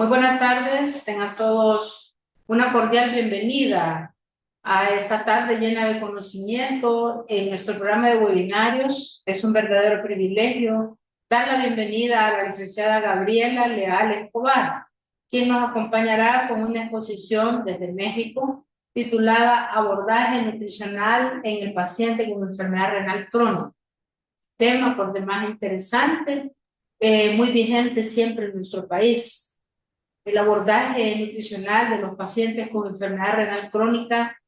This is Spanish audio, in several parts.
Muy buenas tardes, tengan todos una cordial bienvenida a esta tarde llena de conocimiento en nuestro programa de webinarios. Es un verdadero privilegio dar la bienvenida a la licenciada Gabriela Leal Escobar, quien nos acompañará con una exposición desde México titulada Abordaje nutricional en el paciente con enfermedad renal crónica. Tema por demás interesante, muy vigente siempre en nuestro país. El abordaje nutricional de los pacientes con enfermedad renal crónica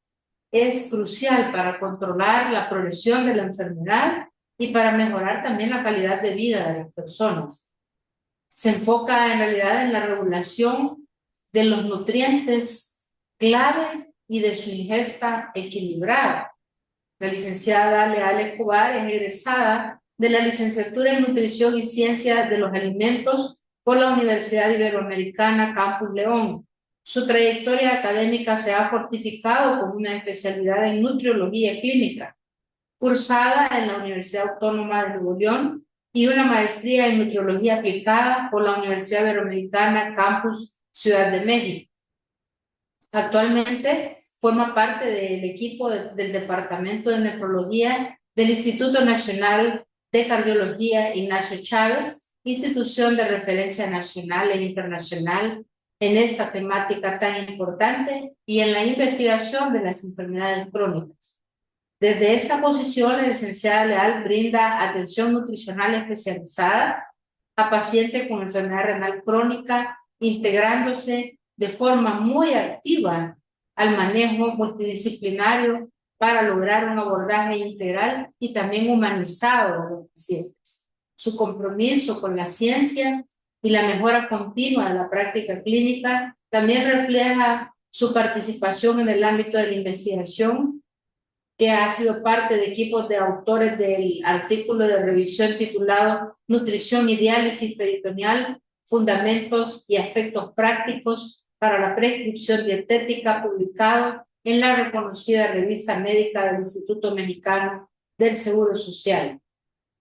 es crucial para controlar la progresión de la enfermedad y para mejorar también la calidad de vida de las personas. Se enfoca en realidad en la regulación de los nutrientes clave y de su ingesta equilibrada. La licenciada Leal Escobar es egresada de la licenciatura en Nutrición y Ciencia de los Alimentos por la Universidad Iberoamericana Campus León. Su trayectoria académica se ha fortificado con una especialidad en nutriología clínica, cursada en la Universidad Autónoma de Nuevo León, y una maestría en nutriología aplicada por la Universidad Iberoamericana Campus Ciudad de México. Actualmente forma parte del equipo del Departamento de Nefrología del Instituto Nacional de Cardiología Ignacio Chávez, institución de referencia nacional e internacional en esta temática tan importante y en la investigación de las enfermedades crónicas. Desde esta posición, la licenciada Leal brinda atención nutricional especializada a pacientes con enfermedad renal crónica, integrándose de forma muy activa al manejo multidisciplinario para lograr un abordaje integral y también humanizado de los pacientes. Su compromiso con la ciencia y la mejora continua de la práctica clínica también refleja su participación en el ámbito de la investigación, que ha sido parte de equipos de autores del artículo de revisión titulado Nutrición y diálisis peritoneal, fundamentos y aspectos prácticos para la prescripción dietética, publicado en la reconocida revista médica del Instituto Mexicano del Seguro Social.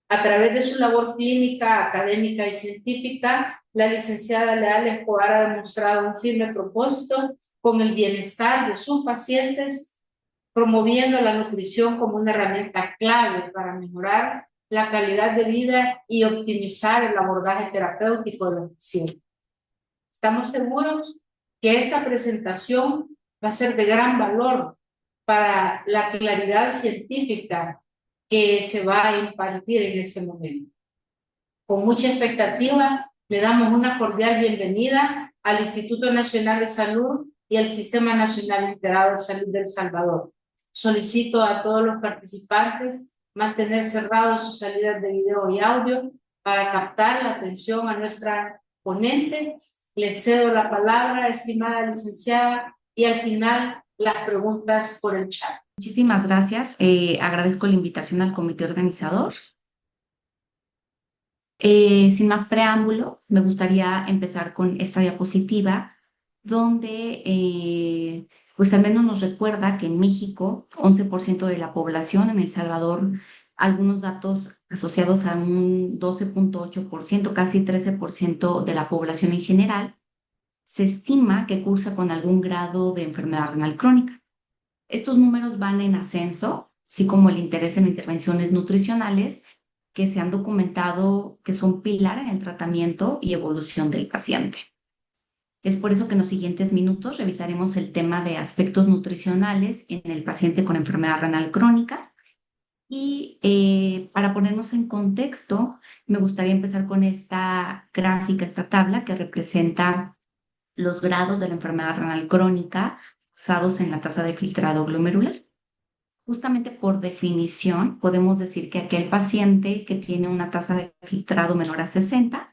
A través de su labor clínica, académica y científica, la licenciada Leal Escobar ha demostrado un firme propósito con el bienestar de sus pacientes, promoviendo la nutrición como una herramienta clave para mejorar la calidad de vida y optimizar el abordaje terapéutico de los pacientes. Estamos seguros que esta presentación va a ser de gran valor para la claridad científica que se va a impartir en este momento. Con mucha expectativa, le damos una cordial bienvenida al Instituto Nacional de Salud y al Sistema Nacional Integrado de Salud de El Salvador. Solicito a todos los participantes mantener cerrados sus salidas de video y audio para captar la atención a nuestra ponente. Le cedo la palabra, estimada licenciada, y al final las preguntas por el chat. Muchísimas gracias. Agradezco la invitación al comité organizador. Sin más preámbulo, me gustaría empezar con esta diapositiva donde pues al menos nos recuerda que en México 11% de la población, en El Salvador algunos datos asociados a un 12.8%, casi 13% de la población en general, se estima que cursa con algún grado de enfermedad renal crónica. Estos números van en ascenso, así como el interés en intervenciones nutricionales que se han documentado que son pilar en el tratamiento y evolución del paciente. Es por eso que en los siguientes minutos revisaremos el tema de aspectos nutricionales en el paciente con enfermedad renal crónica. Y para ponernos en contexto, me gustaría empezar con esta gráfica, esta tabla que representa los grados de la enfermedad renal crónica basados en la tasa de filtrado glomerular. Justamente por definición, podemos decir que aquel paciente que tiene una tasa de filtrado menor a 60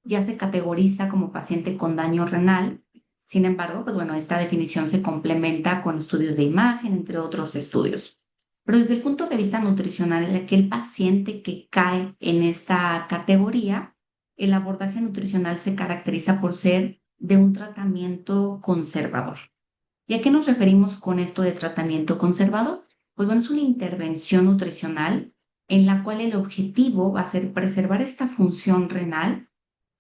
ya se categoriza como paciente con daño renal. Sin embargo, pues bueno, esta definición se complementa con estudios de imagen, entre otros estudios. Pero desde el punto de vista nutricional, aquel paciente que cae en esta categoría, el abordaje nutricional se caracteriza por ser de un tratamiento conservador. ¿Y a qué nos referimos con esto de tratamiento conservador? Pues bueno, es una intervención nutricional en la cual el objetivo va a ser preservar esta función renal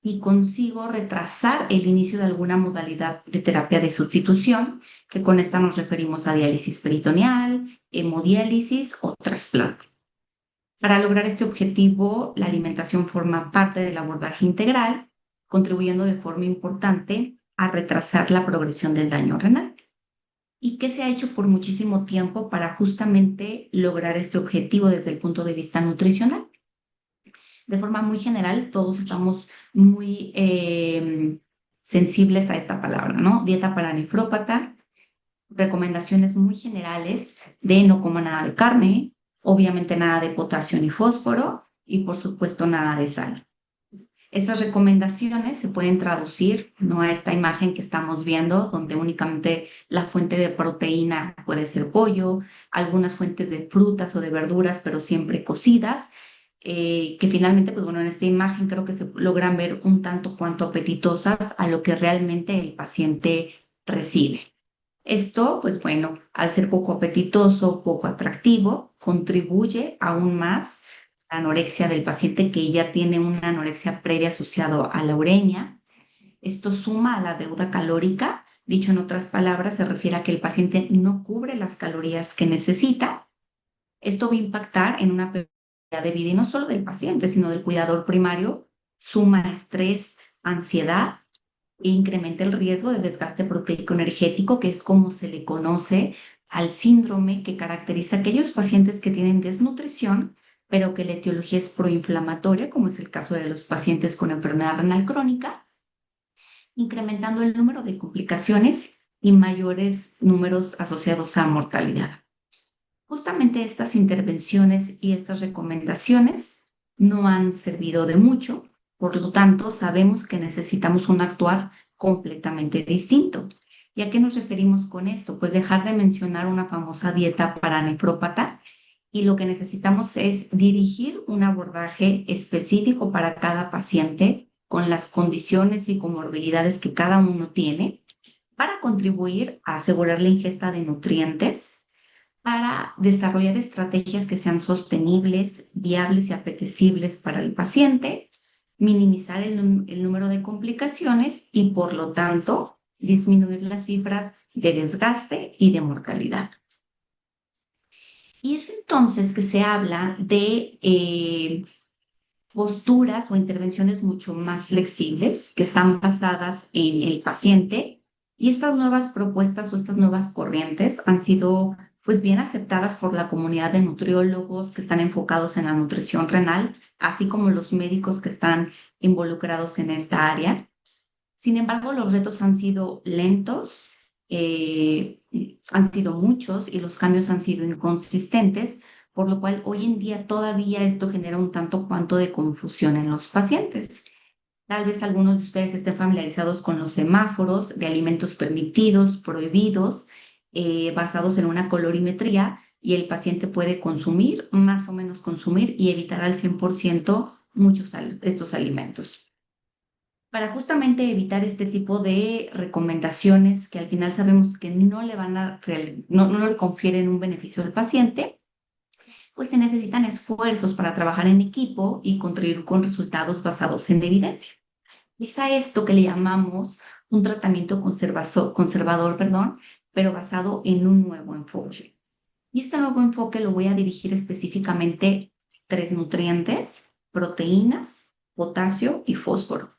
y consigo retrasar el inicio de alguna modalidad de terapia de sustitución, que con esta nos referimos a diálisis peritoneal, hemodiálisis o trasplante. Para lograr este objetivo, la alimentación forma parte del abordaje integral, contribuyendo de forma importante a retrasar la progresión del daño renal. ¿Y qué se ha hecho por muchísimo tiempo para justamente lograr este objetivo desde el punto de vista nutricional? De forma muy general, todos estamos muy sensibles a esta palabra, ¿no? Dieta para nefrópata, recomendaciones muy generales de no coma nada de carne, obviamente nada de potasio ni fósforo y por supuesto nada de sal. Estas recomendaciones se pueden traducir, ¿no?, a esta imagen que estamos viendo, donde únicamente la fuente de proteína puede ser pollo, algunas fuentes de frutas o de verduras, pero siempre cocidas, que finalmente, pues bueno, en esta imagen creo que se logran ver un tanto cuanto apetitosas a lo que realmente el paciente recibe. Esto, pues bueno, al ser poco apetitoso, poco atractivo, contribuye aún más a la anorexia del paciente que ya tiene una anorexia previa asociado a la uremia. Esto suma a la deuda calórica. Dicho en otras palabras, se refiere a que el paciente no cubre las calorías que necesita. Esto va a impactar en una pérdida de vida y no solo del paciente, sino del cuidador primario. Suma estrés, ansiedad e incrementa el riesgo de desgaste proteico energético, que es como se le conoce al síndrome que caracteriza a aquellos pacientes que tienen desnutrición, pero que la etiología es proinflamatoria, como es el caso de los pacientes con enfermedad renal crónica, incrementando el número de complicaciones y mayores números asociados a mortalidad. Justamente estas intervenciones y estas recomendaciones no han servido de mucho, por lo tanto, sabemos que necesitamos un actuar completamente distinto. ¿Y a qué nos referimos con esto? Pues dejar de mencionar una famosa dieta para nefrópata y lo que necesitamos es dirigir un abordaje específico para cada paciente con las condiciones y comorbilidades que cada uno tiene para contribuir a asegurar la ingesta de nutrientes, para desarrollar estrategias que sean sostenibles, viables y apetecibles para el paciente, minimizar el número de complicaciones y, por lo tanto, disminuir las cifras de desgaste y de mortalidad. Y es entonces que se habla de posturas o intervenciones mucho más flexibles que están basadas en el paciente, y estas nuevas propuestas o estas nuevas corrientes han sido pues bien aceptadas por la comunidad de nutriólogos que están enfocados en la nutrición renal, así como los médicos que están involucrados en esta área. Sin embargo, los retos han sido lentos, han sido muchos y los cambios han sido inconsistentes, por lo cual hoy en día todavía esto genera un tanto cuanto de confusión en los pacientes. Tal vez algunos de ustedes estén familiarizados con los semáforos de alimentos permitidos, prohibidos, basados en una colorimetría, y el paciente puede consumir, más o menos consumir, y evitar al 100% muchos de estos alimentos. Para justamente evitar este tipo de recomendaciones que al final sabemos que no le van a no le confieren un beneficio al paciente, pues se necesitan esfuerzos para trabajar en equipo y contribuir con resultados basados en evidencia. Es a esto que le llamamos un tratamiento conservador, pero basado en un nuevo enfoque. Y este nuevo enfoque lo voy a dirigir específicamente a 3 nutrientes: proteínas, potasio y fósforo.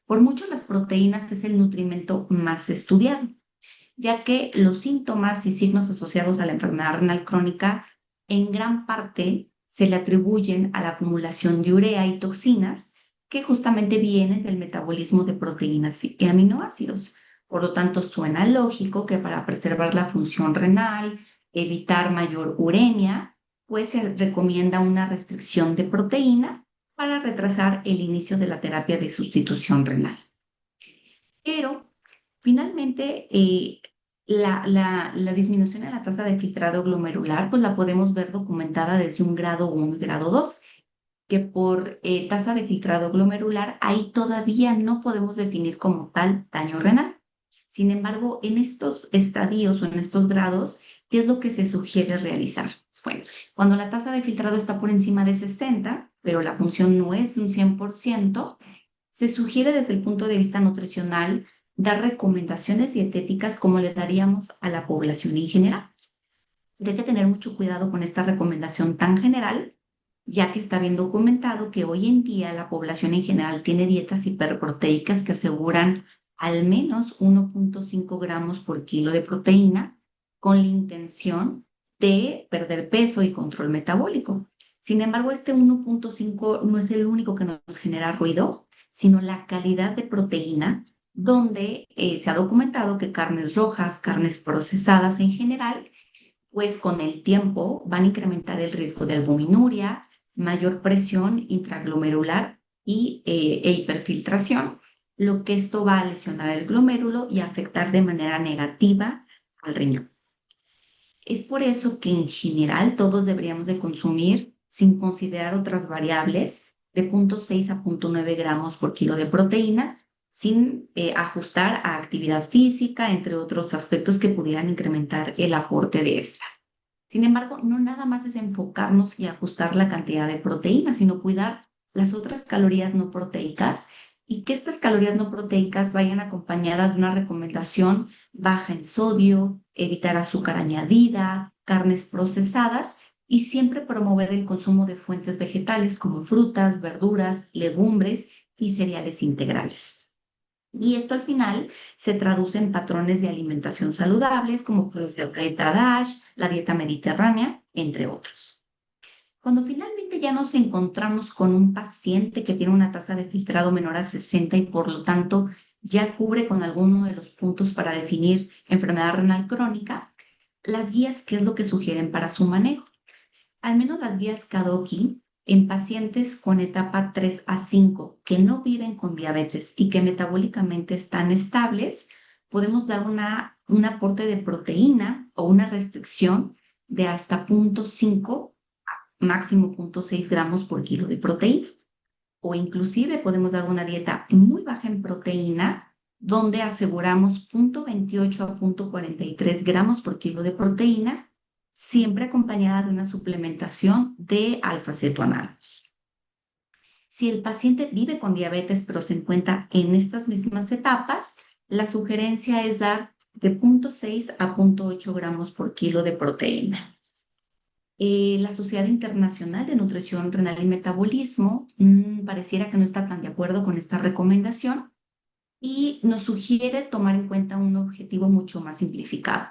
Por mucho, las proteínas es el nutrimento más estudiado, ya que los síntomas y signos asociados a la enfermedad renal crónica en gran parte se le atribuyen a la acumulación de urea y toxinas que justamente vienen del metabolismo de proteínas y aminoácidos. Por lo tanto, suena lógico que para preservar la función renal, evitar mayor uremia, pues se recomienda una restricción de proteína para retrasar el inicio de la terapia de sustitución renal. Pero finalmente, la disminución en la tasa de filtrado glomerular, pues la podemos ver documentada desde un grado 1 y grado 2, que por tasa de filtrado glomerular, ahí todavía no podemos definir como tal daño renal. Sin embargo, en estos estadios o en estos grados, ¿qué es lo que se sugiere realizar? Bueno, cuando la tasa de filtrado está por encima de 60, pero la función no es un 100%, se sugiere desde el punto de vista nutricional dar recomendaciones dietéticas como le daríamos a la población en general. Hay que tener mucho cuidado con esta recomendación tan general, ya que está bien documentado que hoy en día la población en general tiene dietas hiperproteicas que aseguran al menos 1.5 gramos por kilo de proteína con la intención de perder peso y control metabólico. Sin embargo, este 1.5 no es el único que nos genera ruido, sino la calidad de proteína, donde se ha documentado que carnes rojas, carnes procesadas en general, pues con el tiempo van a incrementar el riesgo de albuminuria, mayor presión intraglomerular e hiperfiltración, lo que esto va a lesionar el glomérulo y afectar de manera negativa al riñón. Es por eso que en general todos deberíamos de consumir, sin considerar otras variables, de 0.6 a 0.9 gramos por kilo de proteína, sin ajustar a actividad física, entre otros aspectos que pudieran incrementar el aporte de esta. Sin embargo, no nada más es enfocarnos y ajustar la cantidad de proteína, sino cuidar las otras calorías no proteicas y que estas calorías no proteicas vayan acompañadas de una recomendación baja en sodio, evitar azúcar añadida, carnes procesadas y siempre promover el consumo de fuentes vegetales como frutas, verduras, legumbres y cereales integrales. Y esto al final se traduce en patrones de alimentación saludables, como puede ser la dieta DASH, la dieta mediterránea, entre otros. Cuando finalmente ya nos encontramos con un paciente que tiene una tasa de filtrado menor a 60 y por lo tanto ya cubre con alguno de los puntos para definir enfermedad renal crónica, las guías, ¿qué es lo que sugieren para su manejo? Al menos las guías Kadoki en pacientes con etapa 3 a 5 que no viven con diabetes y que metabólicamente están estables, podemos dar un aporte de proteína o una restricción de hasta 0.5 máximo 0.6 gramos por kilo de proteína. O inclusive podemos dar una dieta muy baja en proteína, donde aseguramos 0.28 a 0.43 gramos por kilo de proteína, siempre acompañada de una suplementación de alfa-cetoanatos. Si el paciente vive con diabetes pero se encuentra en estas mismas etapas, la sugerencia es dar de 0.6 a 0.8 gramos por kilo de proteína. La Sociedad Internacional de Nutrición Renal y Metabolismo pareciera que no está tan de acuerdo con esta recomendación y nos sugiere tomar en cuenta un objetivo mucho más simplificado.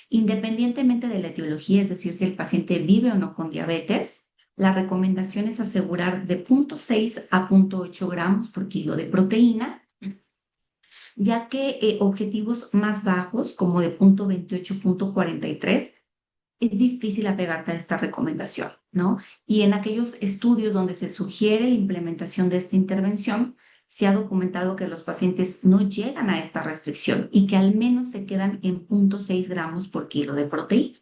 Independientemente de la etiología, es decir, si el paciente vive o no con diabetes, la recomendación es asegurar de 0.6 a 0.8 gramos por kilo de proteína, ya que objetivos más bajos, como de 0.28, 0.43, es difícil apegarte a esta recomendación, ¿no? Y en aquellos estudios donde se sugiere la implementación de esta intervención, se ha documentado que los pacientes no llegan a esta restricción y que al menos se quedan en 0.6 gramos por kilo de proteína.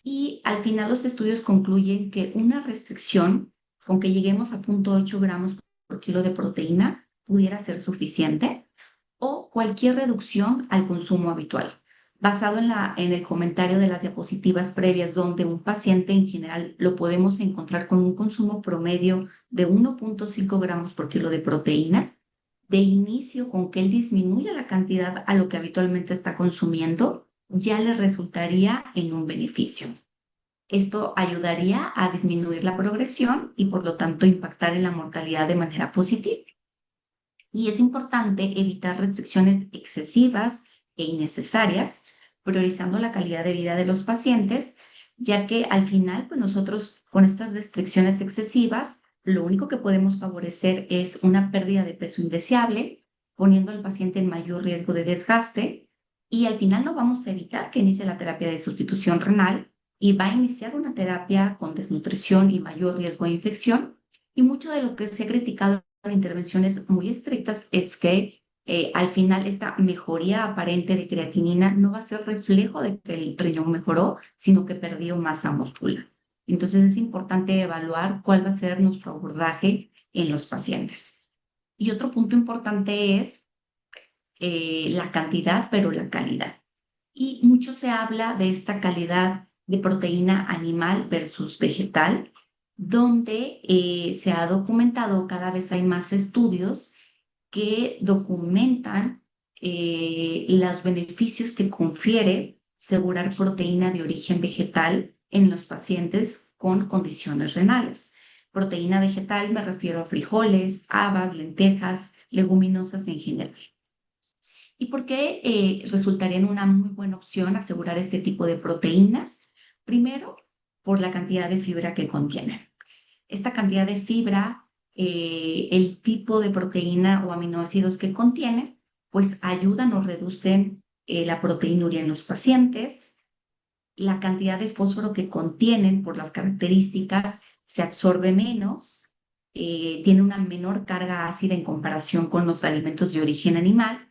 Y al final los estudios concluyen que una restricción, con que lleguemos a 0.8 gramos por kilo de proteína, pudiera ser suficiente, o cualquier reducción al consumo habitual, basado en el comentario de las diapositivas previas, donde un paciente en general lo podemos encontrar con un consumo promedio de 1.5 gramos por kilo de proteína. De inicio, con que él disminuya la cantidad a lo que habitualmente está consumiendo, ya le resultaría en un beneficio. Esto ayudaría a disminuir la progresión y por lo tanto impactar en la mortalidad de manera positiva. Y es importante evitar restricciones excesivas e innecesarias, priorizando la calidad de vida de los pacientes, ya que al final, pues nosotros con estas restricciones excesivas, lo único que podemos favorecer es una pérdida de peso indeseable, poniendo al paciente en mayor riesgo de desgaste, y al final no vamos a evitar que inicie la terapia de sustitución renal y va a iniciar una terapia con desnutrición y mayor riesgo de infección. Y mucho de lo que se ha criticado intervenciones muy estrictas es que al final esta mejoría aparente de creatinina no va a ser reflejo de que el riñón mejoró, sino que perdió masa muscular. Entonces es importante evaluar cuál va a ser nuestro abordaje en los pacientes. Y otro punto importante es la cantidad, pero la calidad. Y mucho se habla de esta calidad de proteína animal versus vegetal, donde se ha documentado, cada vez hay más estudios que documentan los beneficios que confiere asegurar proteína de origen vegetal en los pacientes con condiciones renales. Proteína vegetal me refiero a frijoles, habas, lentejas, leguminosas en general. ¿Y por qué resultaría en una muy buena opción asegurar este tipo de proteínas? Primero, por la cantidad de fibra que contienen. Esta cantidad de fibra, el tipo de proteína o aminoácidos que contiene, pues ayudan o reducen la proteinuria en los pacientes. La cantidad de fósforo que contienen por las características se absorbe menos, tiene una menor carga ácida en comparación con los alimentos de origen animal.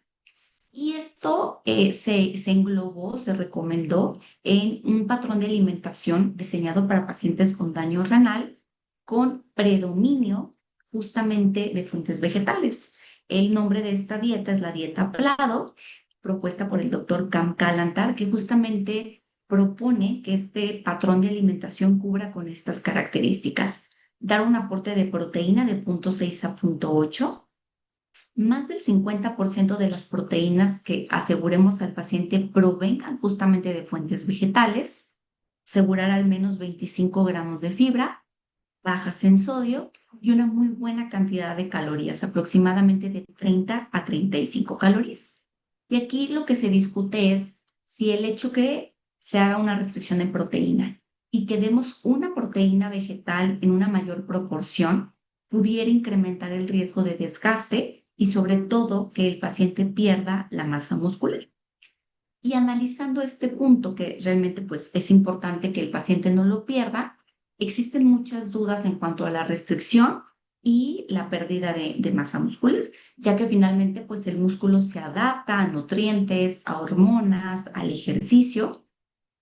Y esto se englobó, se recomendó en un patrón de alimentación diseñado para pacientes con daño renal con predominio justamente de fuentes vegetales. El nombre de esta dieta es la dieta Plado, propuesta por el doctor Cam Kalantar, que justamente propone que este patrón de alimentación cubra con estas características. Dar un aporte de proteína de 0.6 a 0.8, más del 50% de las proteínas que aseguremos al paciente provengan justamente de fuentes vegetales, asegurar al menos 25 gramos de fibra, bajas en sodio y una muy buena cantidad de calorías, aproximadamente de 30 a 35 calorías. Y aquí lo que se discute es si el hecho que se haga una restricción en proteína y que demos una proteína vegetal en una mayor proporción pudiera incrementar el riesgo de desgaste y sobre todo que el paciente pierda la masa muscular. Y analizando este punto, que realmente pues es importante que el paciente no lo pierda, existen muchas dudas en cuanto a la restricción y la pérdida de masa muscular, ya que finalmente pues el músculo se adapta a nutrientes, a hormonas, al ejercicio,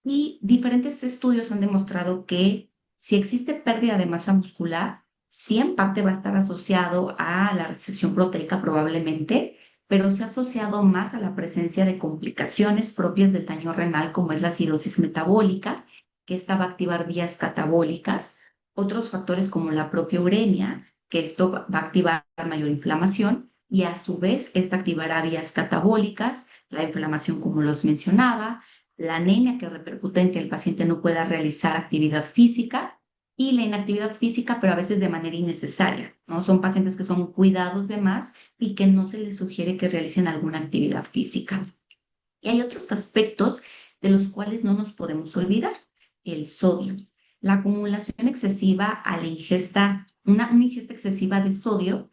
y diferentes estudios han demostrado que si existe pérdida de masa muscular, sí en parte va a estar asociado a la restricción proteica probablemente, pero se ha asociado más a la presencia de complicaciones propias del daño renal, como es la acidosis metabólica, que esta va a activar vías catabólicas, otros factores como la propia uremia, que esto va a activar mayor inflamación, y a su vez esta activará vías catabólicas, la inflamación como los mencionaba, la anemia que repercute en que el paciente no pueda realizar actividad física y la inactividad física, pero a veces de manera innecesaria, ¿no? Son pacientes que son cuidados de más y que no se les sugiere que realicen alguna actividad física. Y hay otros aspectos de los cuales no nos podemos olvidar. El sodio. La acumulación excesiva a la ingesta, una ingesta excesiva de sodio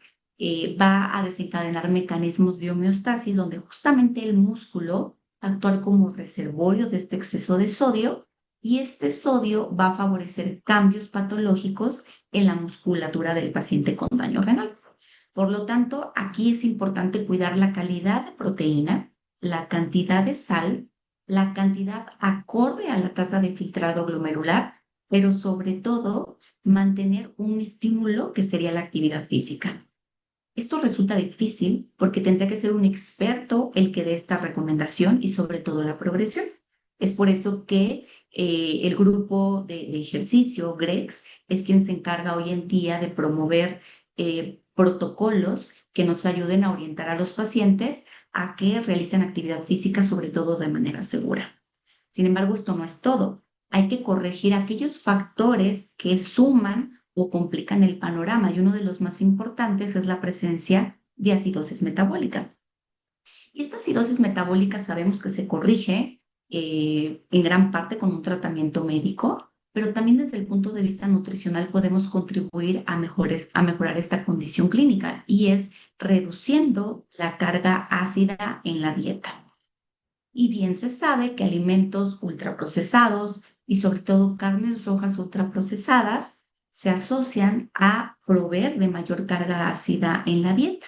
va a desencadenar mecanismos de homeostasis donde justamente el músculo va a actuar como reservorio de este exceso de sodio y este sodio va a favorecer cambios patológicos en la musculatura del paciente con daño renal. Por lo tanto, aquí es importante cuidar la calidad de proteína, la cantidad de sal, la cantidad acorde a la tasa de filtrado glomerular, pero sobre todo mantener un estímulo que sería la actividad física. Esto resulta difícil porque tendría que ser un experto el que dé esta recomendación y sobre todo la progresión. Es por eso que el grupo de ejercicio, GREX, es quien se encarga hoy en día de promover protocolos que nos ayuden a orientar a los pacientes a que realicen actividad física, sobre todo de manera segura. Sin embargo, esto no es todo. Hay que corregir aquellos factores que suman o complican el panorama y uno de los más importantes es la presencia de acidosis metabólica. Y esta acidosis metabólica sabemos que se corrige en gran parte con un tratamiento médico, pero también desde el punto de vista nutricional podemos contribuir a mejorar esta condición clínica y es reduciendo la carga ácida en la dieta. Y bien se sabe que alimentos ultraprocesados y sobre todo carnes rojas ultraprocesadas se asocian a proveer de mayor carga ácida en la dieta.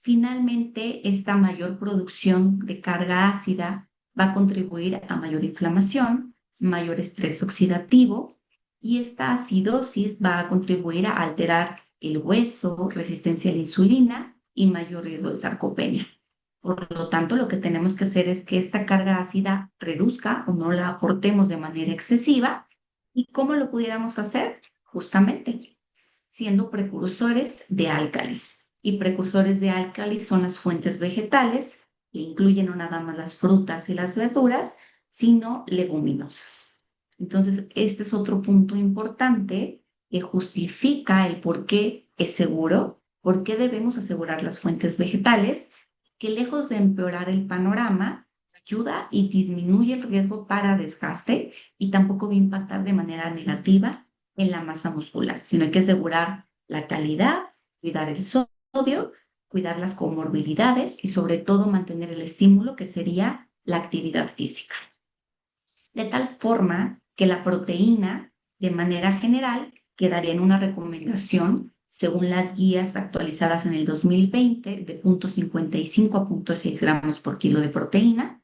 Finalmente, esta mayor producción de carga ácida va a contribuir a mayor inflamación, mayor estrés oxidativo y esta acidosis va a contribuir a alterar el hueso, resistencia a la insulina y mayor riesgo de sarcopenia. Por lo tanto, lo que tenemos que hacer es que esta carga ácida reduzca o no la aportemos de manera excesiva. ¿Y cómo lo pudiéramos hacer? Justamente siendo precursores de álcalis. y precursores de álcali son las fuentes vegetales, que incluyen no nada más las frutas y las verduras, sino leguminosas. Entonces, este es otro punto importante que justifica el por qué es seguro, por qué debemos asegurar las fuentes vegetales, que lejos de empeorar el panorama, ayuda y disminuye el riesgo para desgaste y tampoco va a impactar de manera negativa en la masa muscular, sino hay que asegurar la calidad, cuidar el sodio, cuidar las comorbilidades y sobre todo mantener el estímulo que sería la actividad física. De tal forma que la proteína, de manera general, quedaría en una recomendación según las guías actualizadas en el 2020 de 0.55 a 0.6 gramos por kilo de proteína.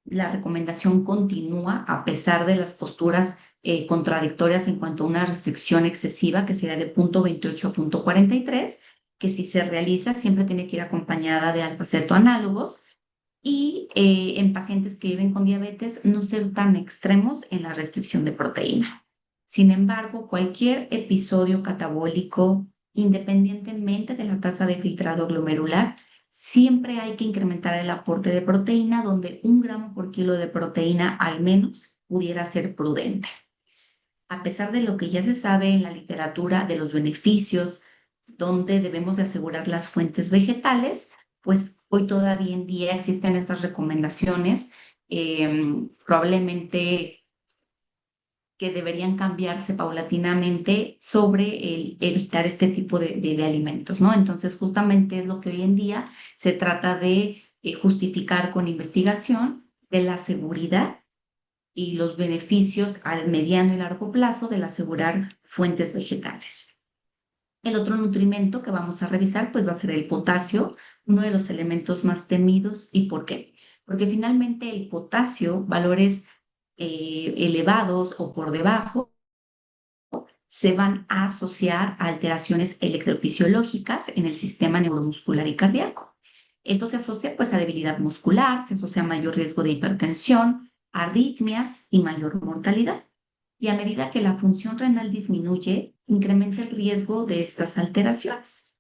La recomendación continúa a pesar de las posturas contradictorias en cuanto a una restricción excesiva que sería de 0.28 a 0.43, que si se realiza siempre tiene que ir acompañada de alfa-cetoanálogos y en pacientes que viven con diabetes no ser tan extremos en la restricción de proteína. Sin embargo, cualquier episodio catabólico, independientemente de la tasa de filtrado glomerular, siempre hay que incrementar el aporte de proteína, donde 1 gramo por kilo de proteína al menos pudiera ser prudente. A pesar de lo que ya se sabe en la literatura de los beneficios, donde debemos de asegurar las fuentes vegetales, pues hoy todavía en día existen estas recomendaciones, probablemente que deberían cambiarse paulatinamente sobre el evitar este tipo de alimentos, ¿no? Entonces, justamente es lo que hoy en día se trata de justificar con investigación de la seguridad y los beneficios al mediano y largo plazo del asegurar fuentes vegetales. El otro nutrimento que vamos a revisar pues va a ser el potasio, uno de los elementos más temidos. ¿Y por qué? Porque finalmente el potasio, valores elevados o por debajo, se van a asociar a alteraciones electrofisiológicas en el sistema neuromuscular y cardíaco. Esto se asocia pues a debilidad muscular, se asocia a mayor riesgo de hipertensión, arritmias y mayor mortalidad. Y a medida que la función renal disminuye, incrementa el riesgo de estas alteraciones.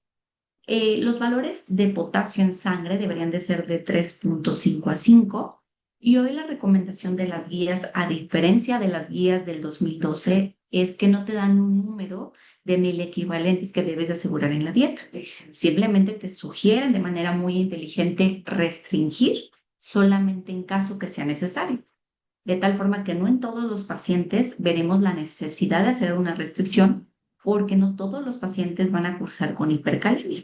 Los valores de potasio en sangre deberían de ser de 3.5 a 5 y hoy la recomendación de las guías, a diferencia de las guías del 2012, es que no te dan un número de 1000 equivalentes que debes asegurar en la dieta. Simplemente te sugieren de manera muy inteligente restringir solamente en caso que sea necesario. De tal forma que no en todos los pacientes veremos la necesidad de hacer una restricción porque no todos los pacientes van a cursar con hipercalemia.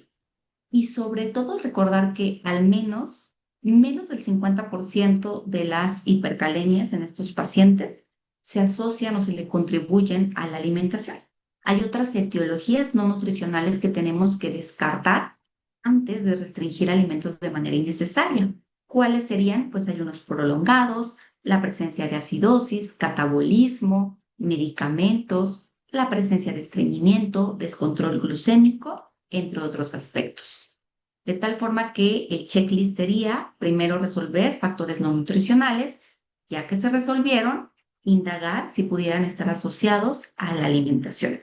Y sobre todo recordar que al menos del 50% de las hipercalemias en estos pacientes se asocian o se le contribuyen a la alimentación. Hay otras etiologías no nutricionales que tenemos que descartar antes de restringir alimentos de manera innecesaria. ¿Cuáles serían? Pues ayunos prolongados, la presencia de acidosis, catabolismo, medicamentos, la presencia de estreñimiento, descontrol glucémico, entre otros aspectos. De tal forma que el checklist sería primero resolver factores no nutricionales, ya que se resolvieron, indagar si pudieran estar asociados a la alimentación.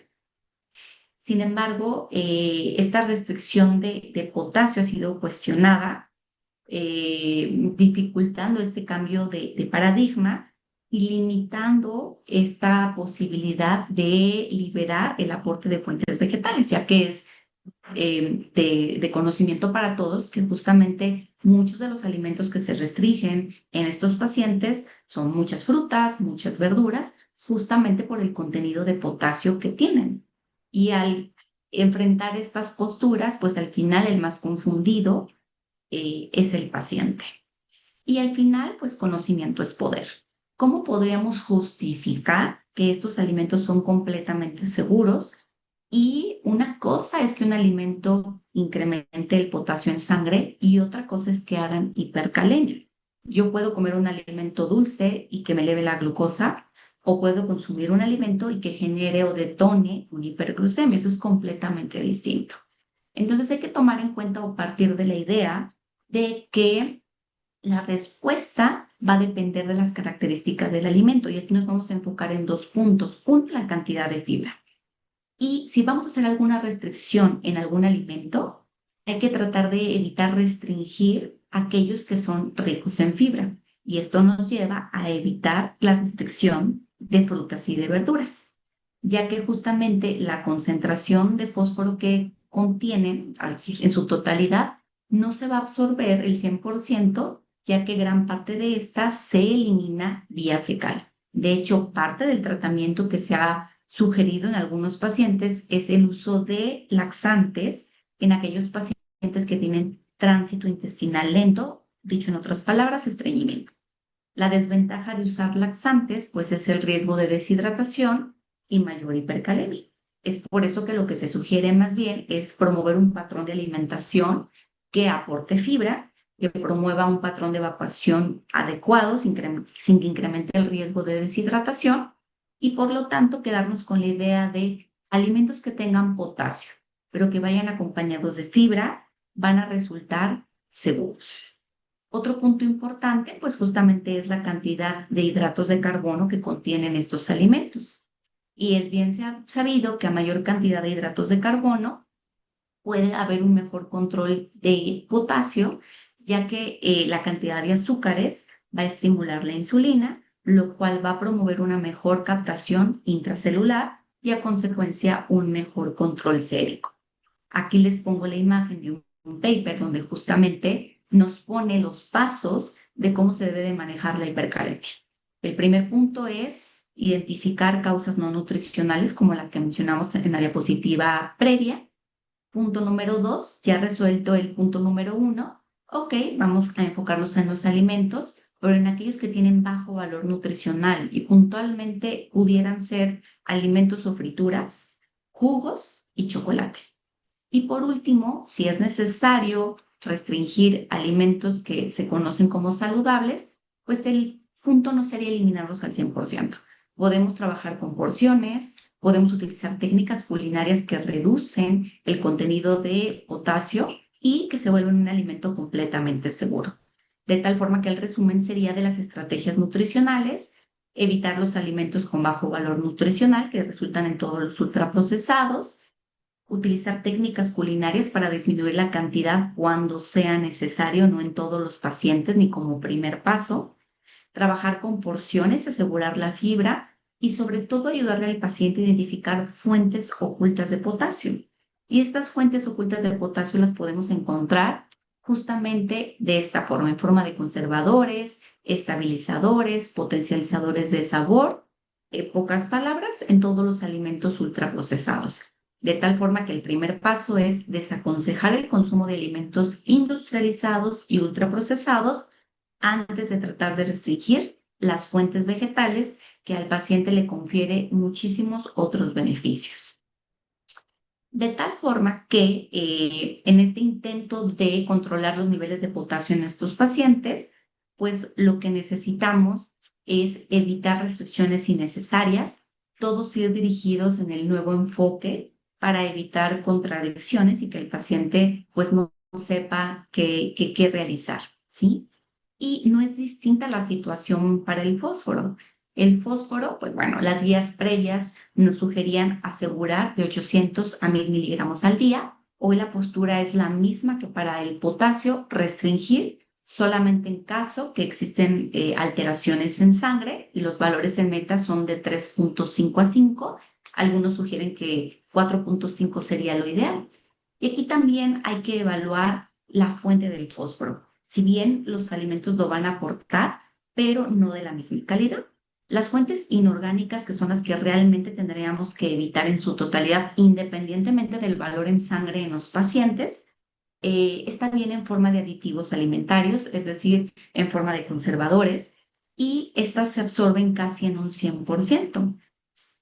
Sin embargo, esta restricción de potasio ha sido cuestionada, dificultando este cambio de paradigma y limitando esta posibilidad de liberar el aporte de fuentes vegetales, ya que es de conocimiento para todos que justamente muchos de los alimentos que se restringen en estos pacientes son muchas frutas, muchas verduras, justamente por el contenido de potasio que tienen. Y al enfrentar estas posturas, pues al final el más confundido es el paciente. Y al final, pues conocimiento es poder. ¿Cómo podríamos justificar que estos alimentos son completamente seguros? Y una cosa es que un alimento incremente el potasio en sangre y otra cosa es que hagan hipercalemia. Yo puedo comer un alimento dulce y que me eleve la glucosa, o puedo consumir un alimento y que genere o detone una hiperglucemia. Eso es completamente distinto. Entonces hay que tomar en cuenta o partir de la idea de que la respuesta va a depender de las características del alimento y aquí nos vamos a enfocar en 2 puntos. Uno, la cantidad de fibra. Y si vamos a hacer alguna restricción en algún alimento, hay que tratar de evitar restringir aquellos que son ricos en fibra. Y esto nos lleva a evitar la restricción de frutas y de verduras, ya que justamente la concentración de fósforo que contienen en su totalidad no se va a absorber el 100%, ya que gran parte de esta se elimina vía fecal. De hecho, parte del tratamiento que se ha sugerido en algunos pacientes es el uso de laxantes en aquellos pacientes que tienen tránsito intestinal lento, dicho en otras palabras, estreñimiento. La desventaja de usar laxantes, pues es el riesgo de deshidratación y mayor hipercalemia. Es por eso que lo que se sugiere más bien es promover un patrón de alimentación que aporte fibra, que promueva un patrón de evacuación adecuado sin que incremente el riesgo de deshidratación y por lo tanto quedarnos con la idea de alimentos que tengan potasio, pero que vayan acompañados de fibra, van a resultar seguros. Otro punto importante, pues justamente es la cantidad de hidratos de carbono que contienen estos alimentos. Y es bien sabido que a mayor cantidad de hidratos de carbono puede haber un mejor control de potasio, ya que la cantidad de azúcares va a estimular la insulina, lo cual va a promover una mejor captación intracelular y a consecuencia un mejor control sérico. Aquí les pongo la imagen de un paper donde justamente nos pone los pasos de cómo se debe de manejar la hipercalemia. El primer punto es identificar causas no nutricionales como las que mencionamos en la diapositiva previa. Punto número 2, ya resuelto el punto número 1. Ok, vamos a enfocarnos en los alimentos, pero en aquellos que tienen bajo valor nutricional y puntualmente pudieran ser alimentos o frituras, jugos y chocolate. Y por último, si es necesario restringir alimentos que se conocen como saludables, pues el punto no sería eliminarlos al 100%. Podemos trabajar con porciones, podemos utilizar técnicas culinarias que reducen el contenido de potasio y que se vuelven un alimento completamente seguro. De tal forma que el resumen sería de las estrategias nutricionales: evitar los alimentos con bajo valor nutricional que resultan en todos los ultraprocesados, utilizar técnicas culinarias para disminuir la cantidad cuando sea necesario, no en todos los pacientes ni como primer paso, trabajar con porciones, asegurar la fibra y sobre todo ayudarle al paciente a identificar fuentes ocultas de potasio. Y estas fuentes ocultas de potasio las podemos encontrar justamente de esta forma, en forma de conservadores, estabilizadores, potencializadores de sabor, en pocas palabras, en todos los alimentos ultraprocesados. De tal forma que el primer paso es desaconsejar el consumo de alimentos industrializados y ultraprocesados antes de tratar de restringir las fuentes vegetales que al paciente le confiere muchísimos otros beneficios. De tal forma que en este intento de controlar los niveles de potasio en estos pacientes, pues lo que necesitamos es evitar restricciones innecesarias, todos ir dirigidos en el nuevo enfoque para evitar contradicciones y que el paciente pues no sepa qué realizar, ¿sí? Y no es distinta la situación para el fósforo. El fósforo, pues bueno, las guías previas nos sugerían asegurar de 800 a 1000 miligramos al día. Hoy la postura es la misma que para el potasio, restringir solamente en caso que existen alteraciones en sangre y los valores en meta son de 3.5 a 5. Algunos sugieren que 4.5 sería lo ideal. Y aquí también hay que evaluar la fuente del fósforo. Si bien los alimentos lo van a aportar, pero no de la misma calidad. Las fuentes inorgánicas, que son las que realmente tendríamos que evitar en su totalidad, independientemente del valor en sangre en los pacientes, está bien en forma de aditivos alimentarios, es decir, en forma de conservadores, y estas se absorben casi en un 100%.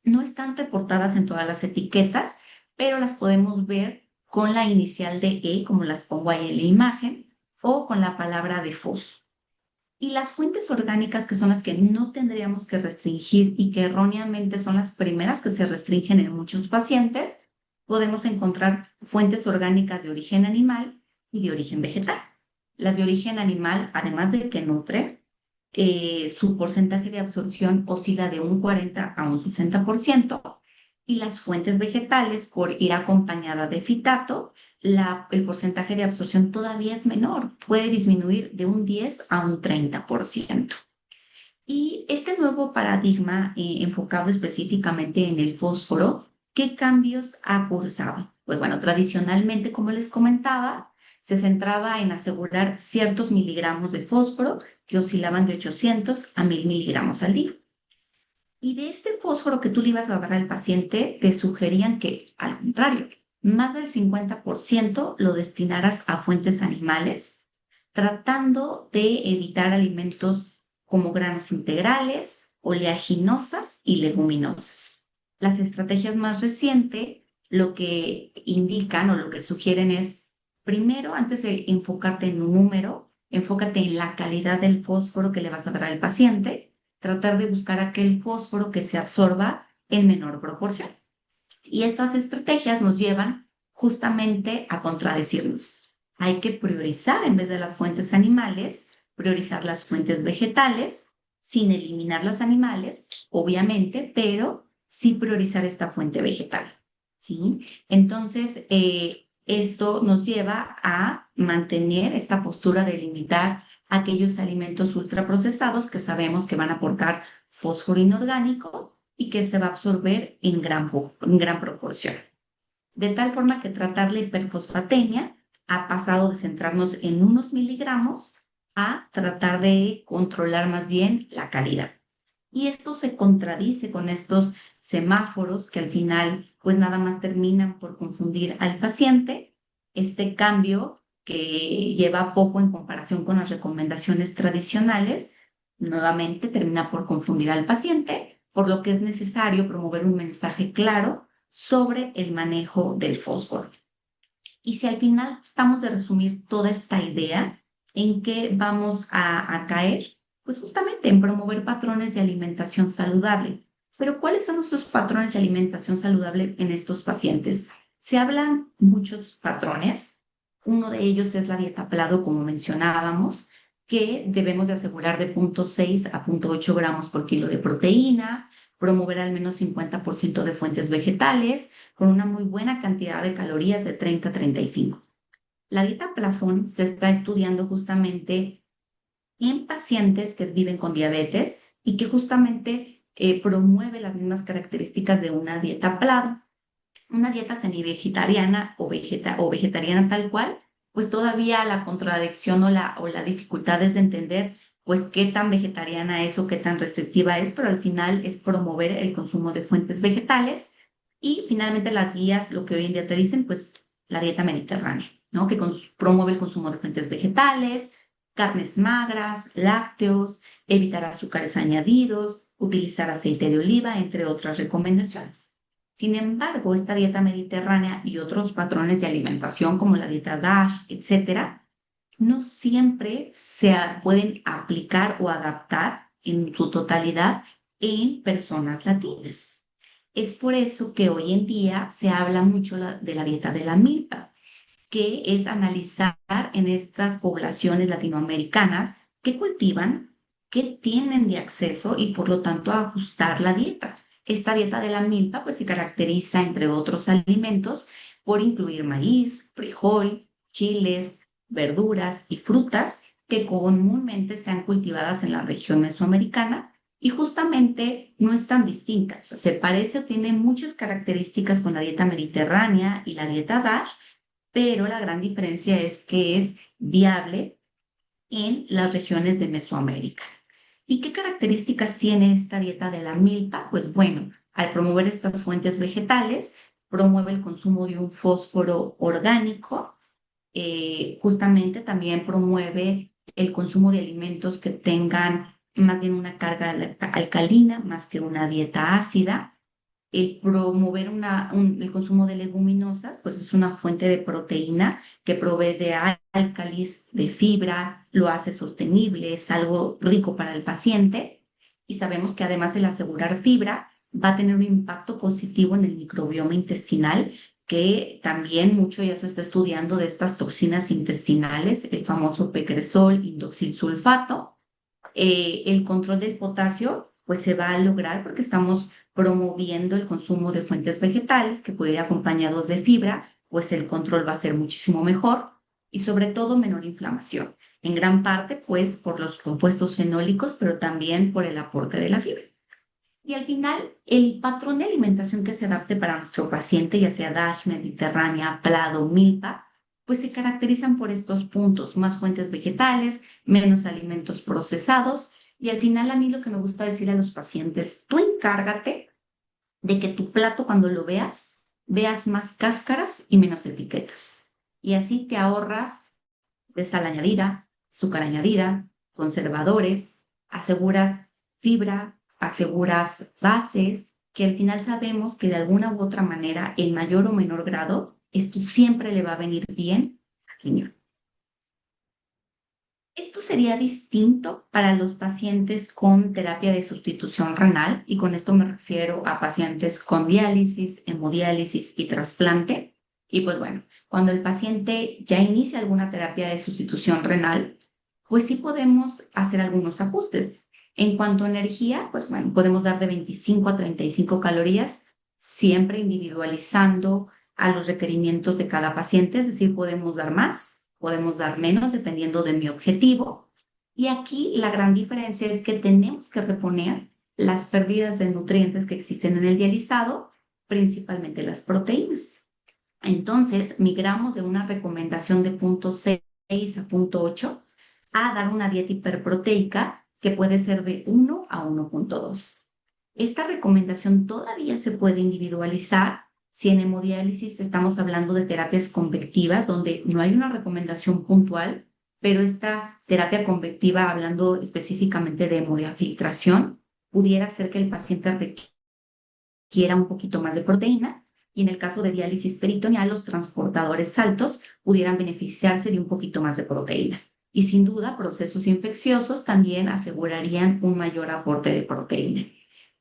No están reportadas en todas las etiquetas, pero las podemos ver con la inicial de E, como las pongo ahí en la imagen, o con la palabra de fos. Y las fuentes orgánicas, que son las que no tendríamos que restringir y que erróneamente son las primeras que se restringen en muchos pacientes, podemos encontrar fuentes orgánicas de origen animal y de origen vegetal. Las de origen animal, además de que nutren, su porcentaje de absorción oscila de un 40 a un 60%, Y las fuentes vegetales, por ir acompañada de fitato, el porcentaje de absorción todavía es menor, puede disminuir de un 10 a un 30%. Y este nuevo paradigma enfocado específicamente en el fósforo, ¿qué cambios ha cursado? Pues bueno, tradicionalmente, como les comentaba, se centraba en asegurar ciertos miligramos de fósforo que oscilaban de 800 a 1000 miligramos al día. Y de este fósforo que tú le ibas a dar al paciente, te sugerían que, al contrario, más del 50% lo destinaras a fuentes animales, tratando de evitar alimentos como granos integrales, oleaginosas y leguminosas. Las estrategias más recientes lo que indican o lo que sugieren es, primero, antes de enfocarte en un número, enfócate en la calidad del fósforo que le vas a dar al paciente, tratar de buscar aquel fósforo que se absorba en menor proporción. Y estas estrategias nos llevan justamente a contradecirnos. Hay que priorizar en vez de las fuentes animales, priorizar las fuentes vegetales, sin eliminar las animales, obviamente, pero sí priorizar esta fuente vegetal. ¿Sí? Entonces, esto nos lleva a mantener esta postura de limitar aquellos alimentos ultraprocesados que sabemos que van a aportar fósforo inorgánico y que se va a absorber en gran proporción. De tal forma que tratar la hiperfosfatemia ha pasado de centrarnos en unos miligramos a tratar de controlar más bien la calidad. Y esto se contradice con estos semáforos que al final pues nada más terminan por confundir al paciente. Este cambio que lleva poco en comparación con las recomendaciones tradicionales, nuevamente termina por confundir al paciente, por lo que es necesario promover un mensaje claro sobre el manejo del fósforo. Y si al final tratamos de resumir toda esta idea, ¿en qué vamos a caer? Pues justamente en promover patrones de alimentación saludable. Pero ¿cuáles son esos patrones de alimentación saludable en estos pacientes? Se hablan muchos patrones. Uno de ellos es la dieta Plado, como mencionábamos, que debemos de asegurar de 0,6 a 0,8 gramos por kilo de proteína, promover al menos 50% de fuentes vegetales, con una muy buena cantidad de calorías de 30 a 35. La dieta Plafón se está estudiando justamente en pacientes que viven con diabetes y que justamente promueve las mismas características de una dieta Plado. Una dieta semi-vegetariana o vegetariana tal cual, pues todavía la contradicción o la dificultad es de entender pues qué tan vegetariana es o qué tan restrictiva es, pero al final es promover el consumo de fuentes vegetales y finalmente las guías, lo que hoy en día te dicen, pues la dieta mediterránea, ¿no? Que promueve el consumo de fuentes vegetales, carnes magras, lácteos, evitar azúcares añadidos, utilizar aceite de oliva, entre otras recomendaciones. Sin embargo, esta dieta mediterránea y otros patrones de alimentación como la dieta DASH, etcétera, no siempre se pueden aplicar o adaptar en su totalidad en personas latinas. Es por eso que hoy en día se habla mucho de la dieta de la milpa, que es analizar en estas poblaciones latinoamericanas qué cultivan, qué tienen de acceso y por lo tanto ajustar la dieta. Esta dieta de la milpa pues se caracteriza, entre otros alimentos, por incluir maíz, frijol, chiles, verduras y frutas que comúnmente sean cultivadas en la región mesoamericana y justamente no es tan distinta. O sea, se parece o tiene muchas características con la dieta mediterránea y la dieta DASH, pero la gran diferencia es que es viable en las regiones de Mesoamérica. ¿Y qué características tiene esta dieta de la milpa? Pues bueno, al promover estas fuentes vegetales, promueve el consumo de un fósforo orgánico, justamente también promueve el consumo de alimentos que tengan más bien una carga alcalina más que una dieta ácida. El promover el consumo de leguminosas, pues es una fuente de proteína que provee de álcalis, de fibra, lo hace sostenible, es algo rico para el paciente. Y sabemos que además el asegurar fibra va a tener un impacto positivo en el microbioma intestinal, que también mucho ya se está estudiando de estas toxinas intestinales, el famoso pecresol, indoxil sulfato. El control del potasio pues se va a lograr porque estamos promoviendo el consumo de fuentes vegetales que puede ir acompañados de fibra, pues el control va a ser muchísimo mejor y sobre todo menor inflamación. En gran parte, pues, por los compuestos fenólicos, pero también por el aporte de la fibra. Y al final, el patrón de alimentación que se adapte para nuestro paciente, ya sea DASH, Mediterránea, Plado, Milpa, pues se caracterizan por estos puntos: más fuentes vegetales, menos alimentos procesados. Y al final, a mí lo que me gusta decir a los pacientes: tú encárgate de que tu plato, cuando lo veas, veas más cáscaras y menos etiquetas. Y así te ahorras de sal añadida, azúcar añadida, conservadores, aseguras fibra, aseguras bases, que al final sabemos que de alguna u otra manera, en mayor o menor grado, esto siempre le va a venir bien al riñón. Esto sería distinto para los pacientes con terapia de sustitución renal, y con esto me refiero a pacientes con diálisis, hemodiálisis y trasplante. Y pues bueno, cuando el paciente ya inicia alguna terapia de sustitución renal, pues sí podemos hacer algunos ajustes. En cuanto a energía, pues bueno, podemos dar de 25 a 35 calorías, siempre individualizando a los requerimientos de cada paciente, es decir, podemos dar más, podemos dar menos dependiendo de mi objetivo. Y aquí la gran diferencia es que tenemos que reponer las pérdidas de nutrientes que existen en el dializado, principalmente las proteínas. Entonces, migramos de una recomendación de 0,6 a 0,8 a dar una dieta hiperproteica que puede ser de 1 a 1,2. Esta recomendación todavía se puede individualizar si en hemodiálisis estamos hablando de terapias convectivas, donde no hay una recomendación puntual, pero esta terapia convectiva, hablando específicamente de hemodiafiltración, pudiera hacer que el paciente requiera un poquito más de proteína, y en el caso de diálisis peritoneal, los transportadores altos pudieran beneficiarse de un poquito más de proteína. Y sin duda, procesos infecciosos también asegurarían un mayor aporte de proteína.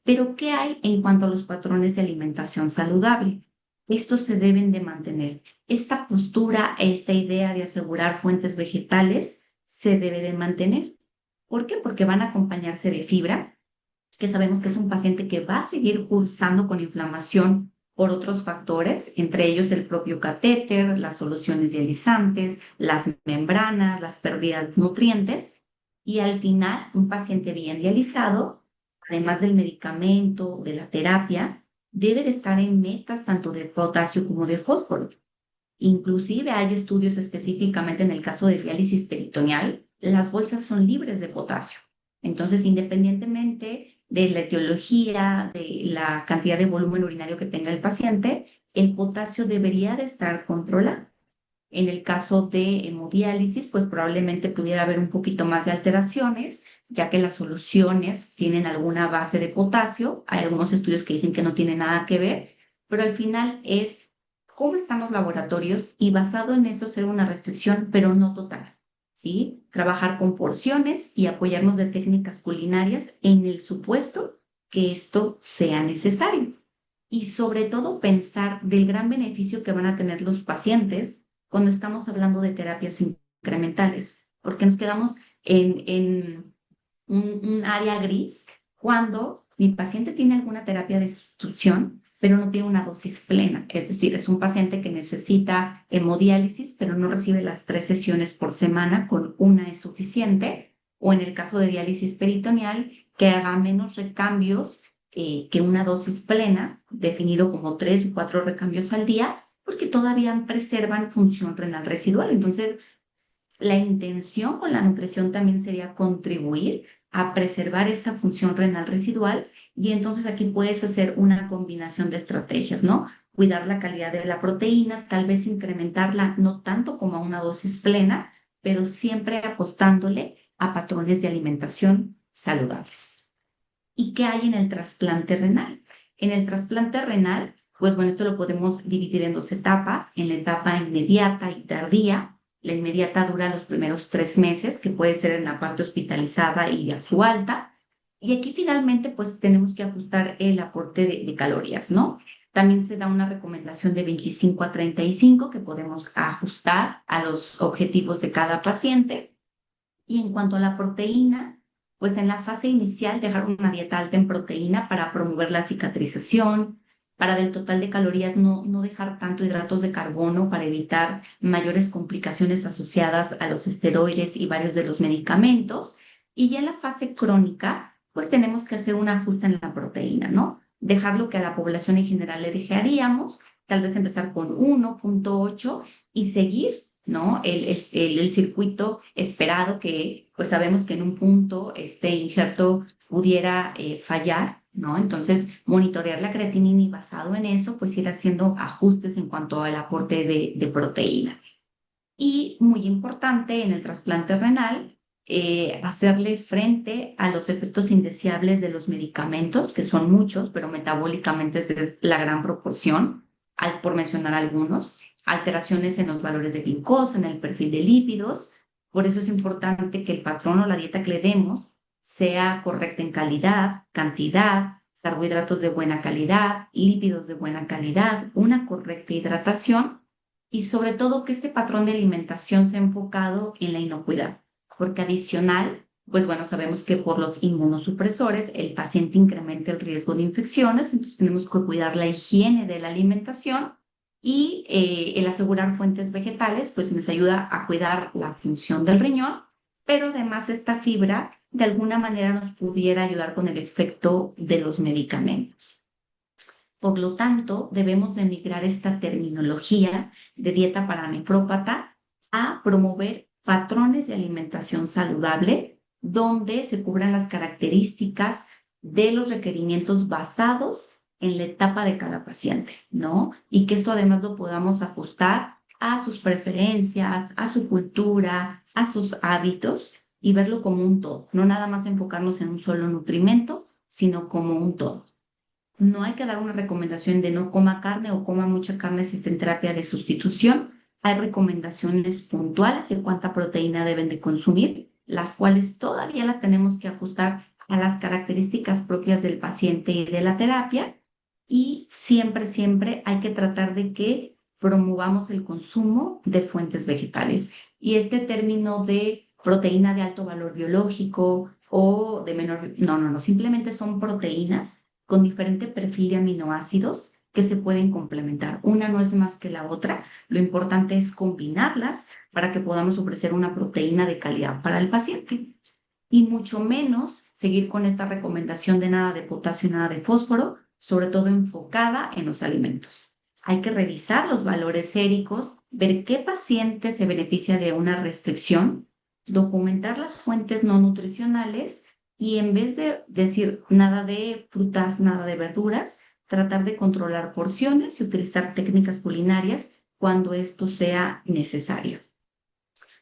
Pero, ¿qué hay en cuanto a los patrones de alimentación saludable? Estos se deben de mantener. Esta postura, esta idea de asegurar fuentes vegetales se debe de mantener. ¿Por qué? Porque van a acompañarse de fibra, que sabemos que es un paciente que va a seguir cursando con inflamación por otros factores, entre ellos el propio catéter, las soluciones dializantes, las membranas, las pérdidas de nutrientes. Y al final, un paciente bien dializado, además del medicamento, de la terapia, debe de estar en metas tanto de potasio como de fósforo. Inclusive hay estudios específicamente en el caso de diálisis peritoneal, las bolsas son libres de potasio. Entonces, independientemente de la etiología, de la cantidad de volumen urinario que tenga el paciente, el potasio debería de estar controlado. En el caso de hemodiálisis, pues probablemente pudiera haber un poquito más de alteraciones, ya que las soluciones tienen alguna base de potasio. Hay algunos estudios que dicen que no tiene nada que ver, pero al final es cómo están los laboratorios y basado en eso hacer una restricción, pero no total, ¿sí? Trabajar con porciones y apoyarnos de técnicas culinarias en el supuesto que esto sea necesario. Y sobre todo pensar del gran beneficio que van a tener los pacientes cuando estamos hablando de terapias incrementales, porque nos quedamos en un área gris cuando mi paciente tiene alguna terapia de sustitución, pero no tiene una dosis plena. Es decir, es un paciente que necesita hemodiálisis, pero no recibe las 3 sesiones por semana, con una es suficiente. O en el caso de diálisis peritoneal, que haga menos recambios que una dosis plena, definido como 3 o 4 recambios al día, porque todavía preservan función renal residual. Entonces, la intención con la nutrición también sería contribuir a preservar esta función renal residual, y entonces aquí puedes hacer una combinación de estrategias, ¿no? Cuidar la calidad de la proteína, tal vez incrementarla no tanto como a una dosis plena, pero siempre apostándole a patrones de alimentación saludables. ¿Y qué hay en el trasplante renal? En el trasplante renal, pues bueno, esto lo podemos dividir en 2 etapas: en la etapa inmediata y tardía. La inmediata dura los primeros 3 meses, que puede ser en la parte hospitalizada y a su alta. Y aquí finalmente, pues tenemos que ajustar el aporte de calorías, ¿no? También se da una recomendación de 25 a 35 que podemos ajustar a los objetivos de cada paciente. Y en cuanto a la proteína, Pues en la fase inicial dejar una dieta alta en proteína para promover la cicatrización, para del total de calorías no dejar tanto hidratos de carbono para evitar mayores complicaciones asociadas a los esteroides y varios de los medicamentos. Y ya en la fase crónica, pues tenemos que hacer un ajuste en la proteína, ¿no? Dejar lo que a la población en general le dejaríamos, tal vez empezar con 1,8 y seguir, ¿no? El circuito esperado que pues sabemos que en un punto este injerto pudiera fallar, ¿no? Entonces, monitorear la creatinina y basado en eso, pues ir haciendo ajustes en cuanto al aporte de proteína. Y muy importante en el trasplante renal, hacerle frente a los efectos indeseables de los medicamentos, que son muchos, pero metabólicamente es la gran proporción, por mencionar algunos, alteraciones en los valores de glucosa, en el perfil de lípidos. Por eso es importante que el patrón o la dieta que le demos sea correcta en calidad, cantidad, carbohidratos de buena calidad, lípidos de buena calidad, una correcta hidratación y sobre todo que este patrón de alimentación sea enfocado en la inocuidad, porque adicional, pues bueno, sabemos que por los inmunosupresores el paciente incrementa el riesgo de infecciones, entonces tenemos que cuidar la higiene de la alimentación y el asegurar fuentes vegetales, pues nos ayuda a cuidar la función del riñón, pero además esta fibra de alguna manera nos pudiera ayudar con el efecto de los medicamentos. Por lo tanto, debemos de migrar esta terminología de dieta para nefrópata a promover patrones de alimentación saludable donde se cubran las características de los requerimientos basados en la etapa de cada paciente, ¿no? Y que esto además lo podamos ajustar a sus preferencias, a su cultura, a sus hábitos y verlo como un todo, no nada más enfocarnos en un solo nutrimento, sino como un todo. No hay que dar una recomendación de no coma carne o coma mucha carne si está en terapia de sustitución. Hay recomendaciones puntuales de cuánta proteína deben de consumir, las cuales todavía las tenemos que ajustar a las características propias del paciente y de la terapia. Y siempre hay que tratar de que promovamos el consumo de fuentes vegetales. Y este término de proteína de alto valor biológico o de menor, no, simplemente son proteínas con diferente perfil de aminoácidos que se pueden complementar. Una no es más que la otra. Lo importante es combinarlas para que podamos ofrecer una proteína de calidad para el paciente. Y mucho menos seguir con esta recomendación de nada de potasio y nada de fósforo, sobre todo enfocada en los alimentos. Hay que revisar los valores séricos, ver qué paciente se beneficia de una restricción, documentar las fuentes no nutricionales y en vez de decir nada de frutas, nada de verduras, tratar de controlar porciones y utilizar técnicas culinarias cuando esto sea necesario.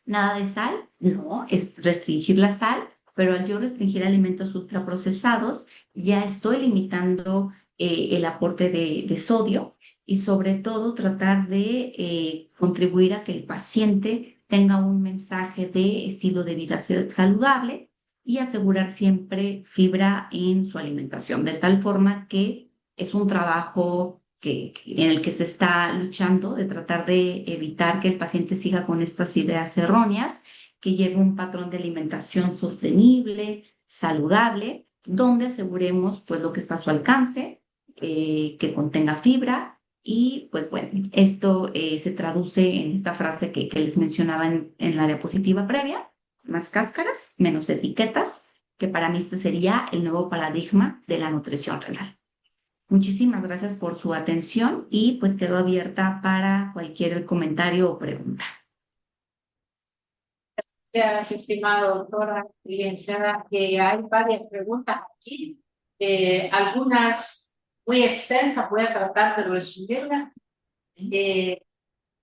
Nada de sal, no, es restringir la sal, pero al yo restringir alimentos ultraprocesados, ya estoy limitando el aporte de sodio y sobre todo tratar de contribuir a que el paciente tenga un mensaje de estilo de vida saludable y asegurar siempre fibra en su alimentación, de tal forma que es un trabajo en el que se está luchando de tratar de evitar que el paciente siga con estas ideas erróneas, que lleve un patrón de alimentación sostenible, saludable, donde aseguremos pues lo que está a su alcance, que contenga fibra y pues bueno, esto se traduce en esta frase que les mencionaba en la diapositiva previa, más cáscaras, menos etiquetas, que para mí este sería el nuevo paradigma de la nutrición renal. Muchísimas gracias por su atención y pues quedo abierta para cualquier comentario o pregunta. Gracias, estimada doctora, licenciada, que hay varias preguntas aquí, algunas muy extensas, voy a tratar de resumirlas.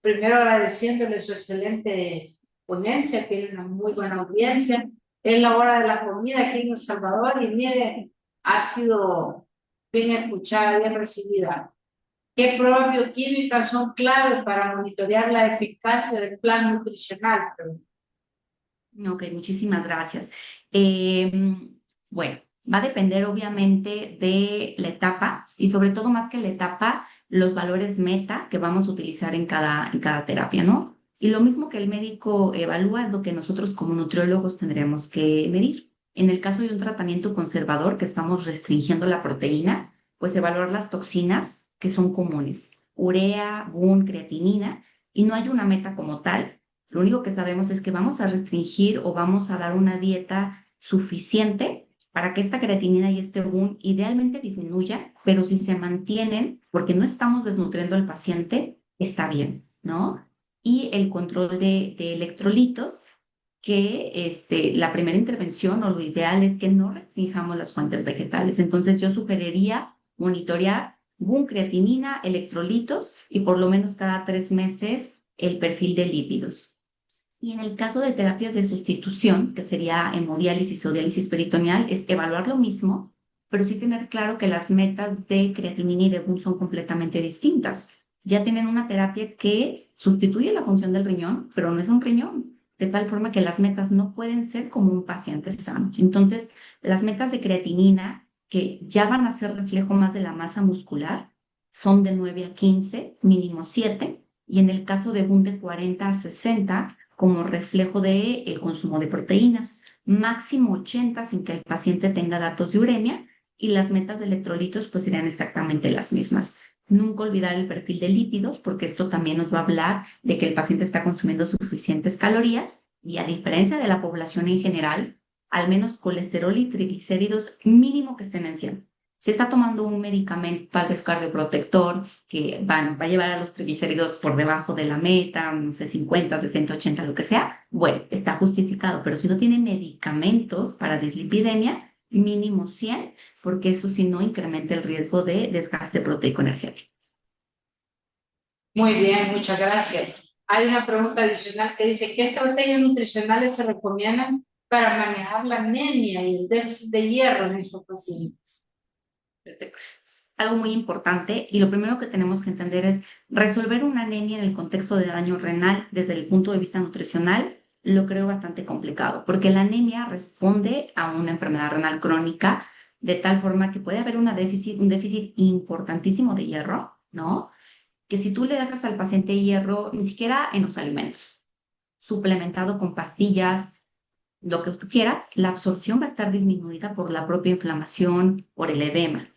Primero agradeciéndole su excelente ponencia, tiene una muy buena audiencia. Es la hora de la comida aquí en El Salvador y mire, ha sido bien escuchada, bien recibida. ¿Qué pruebas bioquímicas son claves para monitorear la eficacia del plan nutricional? Ok, muchísimas gracias. Bueno, va a depender obviamente de la etapa y sobre todo más que la etapa, los valores meta que vamos a utilizar en cada terapia, ¿no? Y lo mismo que el médico evalúa es lo que nosotros como nutriólogos tendremos que medir. En el caso de un tratamiento conservador, que estamos restringiendo la proteína, pues evaluar las toxinas que son comunes, urea, BUN, creatinina, y no hay una meta como tal. Lo único que sabemos es que vamos a restringir o vamos a dar una dieta suficiente para que esta creatinina y este BUN idealmente disminuya, pero si se mantienen, porque no estamos desnutriendo al paciente, está bien, ¿no? Y el control de electrolitos, que la primera intervención o lo ideal es que no restringamos las fuentes vegetales. Entonces yo sugeriría monitorear BUN, creatinina, electrolitos y por lo menos cada 3 meses el perfil de lípidos. Y en el caso de terapias de sustitución, que sería hemodiálisis o diálisis peritoneal, es evaluar lo mismo, pero sí tener claro que las metas de creatinina y de BUN son completamente distintas. Ya tienen una terapia que sustituye la función del riñón, pero no es un riñón, de tal forma que las metas no pueden ser como un paciente sano. Entonces, las metas de creatinina, que ya van a ser reflejo más de la masa muscular, son de 9 a 15, mínimo 7, y en el caso de BUN de 40 a 60, como reflejo del consumo de proteínas, máximo 80 sin que el paciente tenga datos de uremia, y las metas de electrolitos pues serían exactamente las mismas. Nunca olvidar el perfil de lípidos, porque esto también nos va a hablar de que el paciente está consumiendo suficientes calorías y, a diferencia de la población en general, al menos colesterol y triglicéridos mínimo que estén en 100. Si está tomando un medicamento, tal vez cardioprotector, que va a llevar a los triglicéridos por debajo de la meta, no sé, 50, 60, 80, lo que sea, bueno, está justificado. Pero si no tiene medicamentos para dislipidemia, mínimo 100, porque eso sí no incrementa el riesgo de desgaste proteico energético. Muy bien, muchas gracias. Hay una pregunta adicional que dice, ¿qué estrategias nutricionales se recomiendan para manejar la anemia y el déficit de hierro en estos pacientes? Perfecto. Algo muy importante, y lo primero que tenemos que entender es resolver una anemia en el contexto de daño renal desde el punto de vista nutricional. Lo creo bastante complicado, porque la anemia responde a una enfermedad renal crónica, de tal forma que puede haber un déficit importantísimo de hierro, ¿no? Que si tú le dejas al paciente hierro, ni siquiera en los alimentos, suplementado con pastillas, lo que tú quieras, la absorción va a estar disminuida por la propia inflamación, por el edema.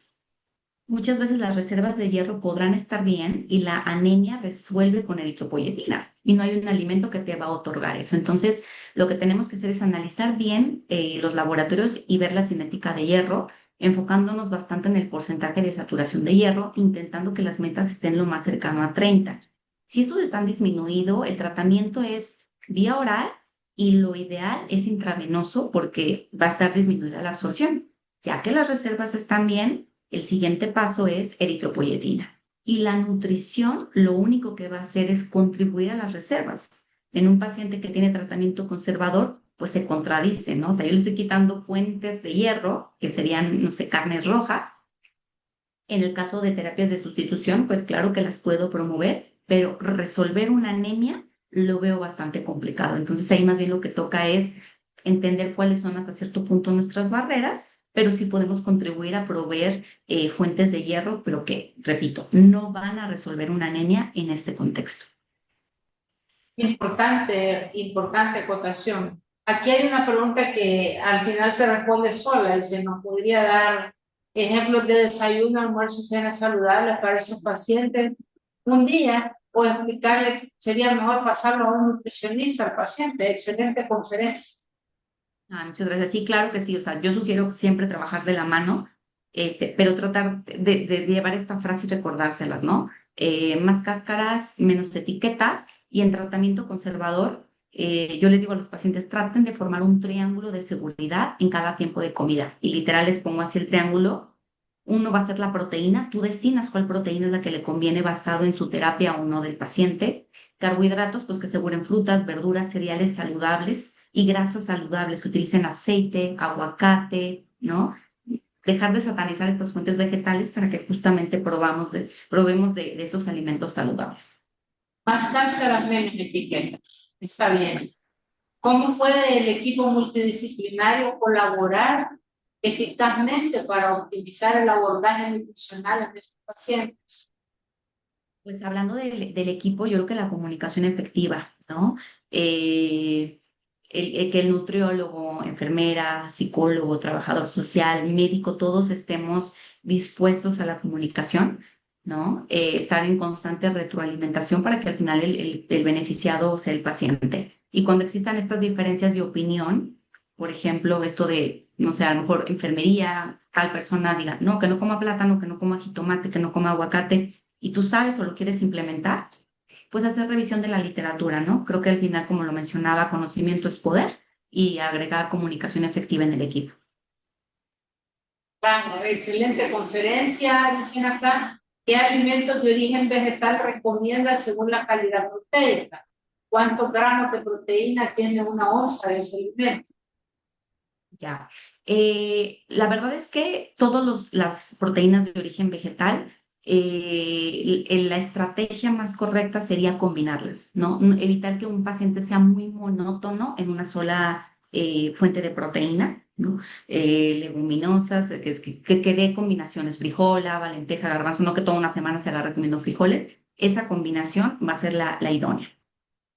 Muchas veces las reservas de hierro podrán estar bien y la anemia resuelve con eritropoyetina y no hay un alimento que te va a otorgar eso. Entonces, lo que tenemos que hacer es analizar bien los laboratorios y ver la cinética de hierro, enfocándonos bastante en el porcentaje de saturación de hierro, intentando que las metas estén lo más cercano a 30. Si estos están disminuido, el tratamiento es vía oral y lo ideal es intravenoso porque va a estar disminuida la absorción. Ya que las reservas están bien, el siguiente paso es eritropoyetina. Y la nutrición lo único que va a hacer es contribuir a las reservas. En un paciente que tiene tratamiento conservador, pues se contradice, ¿no? O sea, yo le estoy quitando fuentes de hierro, que serían, no sé, carnes rojas. En el caso de terapias de sustitución, pues claro que las puedo promover, pero resolver una anemia lo veo bastante complicado. Entonces ahí más bien lo que toca es entender cuáles son hasta cierto punto nuestras barreras, pero sí podemos contribuir a proveer fuentes de hierro, pero que, repito, no van a resolver una anemia en este contexto. Importante, importante acotación. Aquí hay una pregunta que al final se responde sola y se nos podría dar ejemplos de desayuno, almuerzo y cena saludables para estos pacientes un día o explicarle, sería mejor pasarlo a un nutricionista al paciente. Excelente conferencia. Ah, muchas gracias. Sí, claro que sí. O sea, yo sugiero siempre trabajar de la mano, pero tratar de llevar esta frase y recordárselas, ¿no? Más cáscaras, menos etiquetas. Y en tratamiento conservador, yo les digo a los pacientes, traten de formar un triángulo de seguridad en cada tiempo de comida. Y literal les pongo así el triángulo. Uno va a ser la proteína. Tú destinas cuál proteína es la que le conviene basado en su terapia o no del paciente. Carbohidratos, pues que aseguren frutas, verduras, cereales saludables y grasas saludables, que utilicen aceite, aguacate, ¿no? Dejar de satanizar estas fuentes vegetales para que justamente probemos de esos alimentos saludables. Más cáscaras, menos etiquetas. Está bien. ¿Cómo puede el equipo multidisciplinario colaborar eficazmente para optimizar el abordaje nutricional de estos pacientes? Pues hablando del equipo, yo creo que la comunicación efectiva, ¿no? que el nutriólogo, enfermera, psicólogo, trabajador social, médico, todos estemos dispuestos a la comunicación, ¿no? Estar en constante retroalimentación para que al final el beneficiado sea el paciente. Y cuando existan estas diferencias de opinión, por ejemplo, esto de, no sé, a lo mejor enfermería, tal persona diga, no, que no coma plátano, que no coma jitomate, que no coma aguacate, y tú sabes o lo quieres implementar, pues hacer revisión de la literatura, ¿no? Creo que al final, como lo mencionaba, conocimiento es poder y agregar comunicación efectiva en el equipo. Claro, excelente conferencia, dicen acá. ¿Qué alimentos de origen vegetal recomienda según la calidad proteica? ¿Cuántos gramos de proteína tiene una onza de ese alimento? Ya. La verdad es que todas las proteínas de origen vegetal, la estrategia más correcta sería combinarlas, ¿no? Evitar que un paciente sea muy monótono en una sola fuente de proteína, ¿no? Leguminosas, que dé combinaciones, frijol, lenteja, garbanzo, no que toda una semana se agarre comiendo frijoles. Esa combinación va a ser la idónea.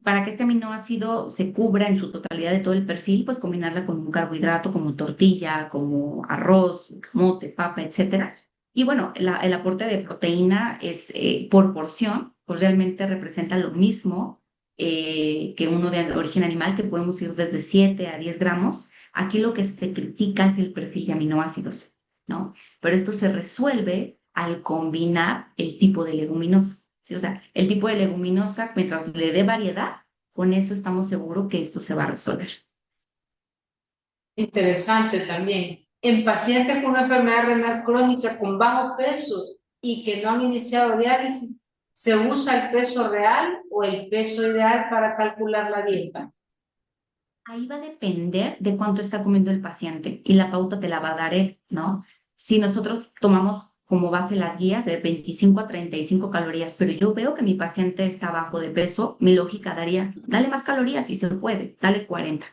Para que este aminoácido se cubra en su totalidad de todo el perfil, pues combinarla con un carbohidrato como tortilla, como arroz, camote, papa, etcétera. Y bueno, el aporte de proteína es por porción, pues realmente representa lo mismo que uno de origen animal, que podemos ir desde 7 a 10 gramos. Aquí lo que se critica es el perfil de aminoácidos, ¿no? Pero esto se resuelve al combinar el tipo de leguminosa. Sí, o sea, el tipo de leguminosa, mientras le dé variedad, con eso estamos seguros que esto se va a resolver. Interesante también. En pacientes con enfermedad renal crónica con bajo peso y que no han iniciado diálisis, ¿se usa el peso real o el peso ideal para calcular la dieta? Ahí va a depender de cuánto está comiendo el paciente y la pauta te la va a dar él, ¿no? Si nosotros tomamos como base las guías de 25 a 35 calorías, pero yo veo que mi paciente está bajo de peso, mi lógica daría, dale más calorías si se puede, dale 40.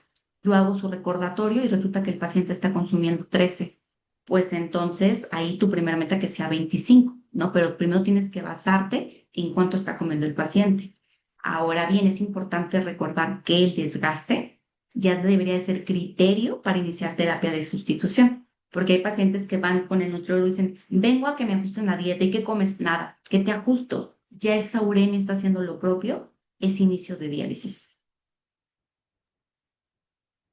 Yo hago su recordatorio y resulta que el paciente está consumiendo 13. Pues entonces ahí tu primera meta que sea 25, ¿no? Pero primero tienes que basarte en cuánto está comiendo el paciente. Ahora bien, es importante recordar que el desgaste ya debería de ser criterio para iniciar terapia de sustitución, porque hay pacientes que van con el nutriólogo y dicen, vengo a que me ajusten la dieta y ¿qué comes? Nada, ¿qué te ajusto? Ya esa uremia está haciendo lo propio, es inicio de diálisis.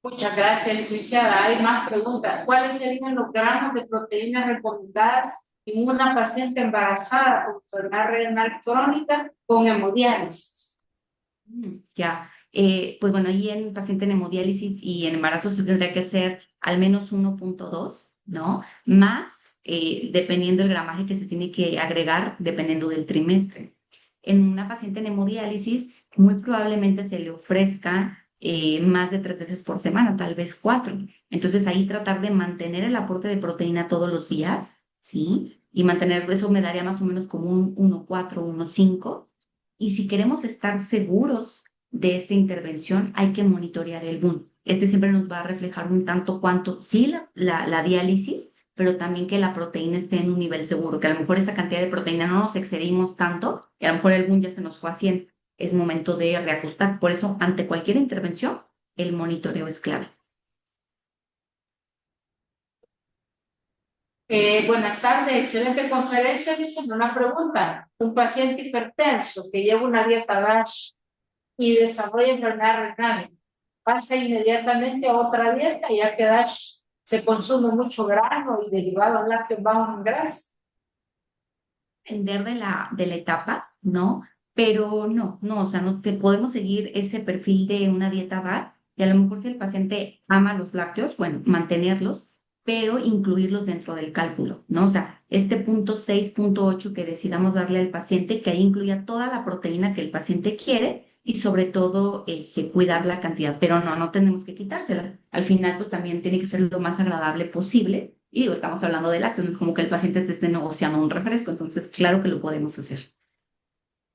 Muchas gracias, licenciada. Hay más preguntas. ¿Cuáles serían los gramos de proteínas recomendadas en una paciente embarazada con enfermedad renal crónica con hemodiálisis? Ya, pues bueno, ahí en paciente en hemodiálisis y en embarazo se tendría que ser al menos 1.2, ¿no? Más, dependiendo del gramaje que se tiene que agregar, dependiendo del trimestre. En una paciente en hemodiálisis, muy probablemente se le ofrezca más de 3 veces por semana, tal vez 4. Entonces ahí tratar de mantener el aporte de proteína todos los días, ¿sí? Y mantener eso me daría más o menos como un 1.4, 1.5. Y si queremos estar seguros de esta intervención, hay que monitorear el boom. Este siempre nos va a reflejar un tanto cuanto, sí, la diálisis, pero también que la proteína esté en un nivel seguro, que a lo mejor esta cantidad de proteína no nos excedimos tanto y a lo mejor el boom ya se nos fue a 100. Es momento de reajustar. Por eso, ante cualquier intervención, el monitoreo es clave. Buenas tardes, excelente conferencia. Dicen una pregunta. Un paciente hipertenso que lleva una dieta DASH y desarrolla enfermedad renal, pasa inmediatamente a otra dieta, ya que DASH se consume mucho grano y derivados lácteos bajos en grasa. Depender de la etapa, ¿no? Pero no, o sea, no te podemos seguir ese perfil de una dieta DAR y a lo mejor si el paciente ama los lácteos, bueno, mantenerlos, pero incluirlos dentro del cálculo, ¿no? O sea, este punto 6, punto 8 que decidamos darle al paciente, que ahí incluya toda la proteína que el paciente quiere y sobre todo cuidar la cantidad, pero no tenemos que quitársela. Al final, pues también tiene que ser lo más agradable posible y digo, estamos hablando de lácteos, no es como que el paciente te esté negociando un refresco, entonces claro que lo podemos hacer.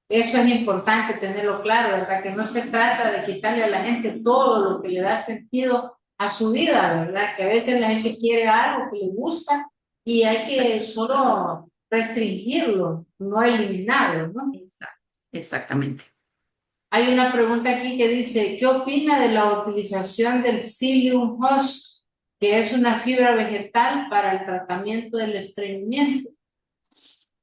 Eso es importante tenerlo claro, ¿verdad? Que no se trata de quitarle a la gente todo lo que le da sentido a su vida, ¿verdad? Que a veces la gente quiere algo que le gusta y hay que solo restringirlo, no eliminarlo, ¿no? Exactamente. Hay una pregunta aquí que dice, ¿qué opina de la utilización del psyllium husk, que es una fibra vegetal para el tratamiento del estreñimiento?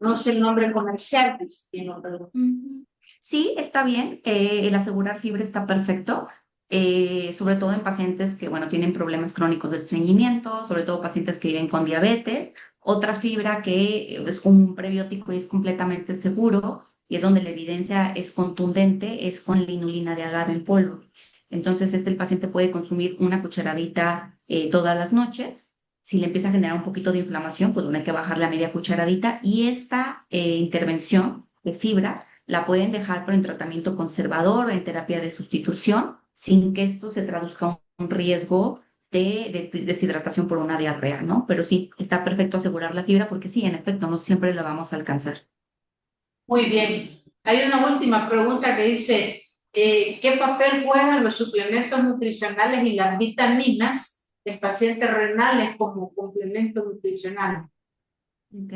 No sé el nombre comercial, dice, que no, pero Ujú. Sí, está bien. El asegurar fibra está perfecto, sobre todo en pacientes que, bueno, tienen problemas crónicos de estreñimiento, sobre todo pacientes que viven con diabetes. Otra fibra que es un prebiótico y es completamente seguro y es donde la evidencia es contundente, es con la inulina de agave en polvo. Entonces, el paciente puede consumir una cucharadita todas las noches. Si le empieza a generar un poquito de inflamación, pues bueno, hay que bajarle a media cucharadita y esta intervención de fibra la pueden dejar por en tratamiento conservador o en terapia de sustitución sin que esto se traduzca en un riesgo de deshidratación por una diarrea, ¿no? Pero sí, está perfecto asegurar la fibra porque sí, en efecto, no siempre la vamos a alcanzar. muy bien. Hay una última pregunta que dice, ¿qué papel juegan los suplementos nutricionales y las vitaminas en pacientes renales como complemento nutricional? Ok.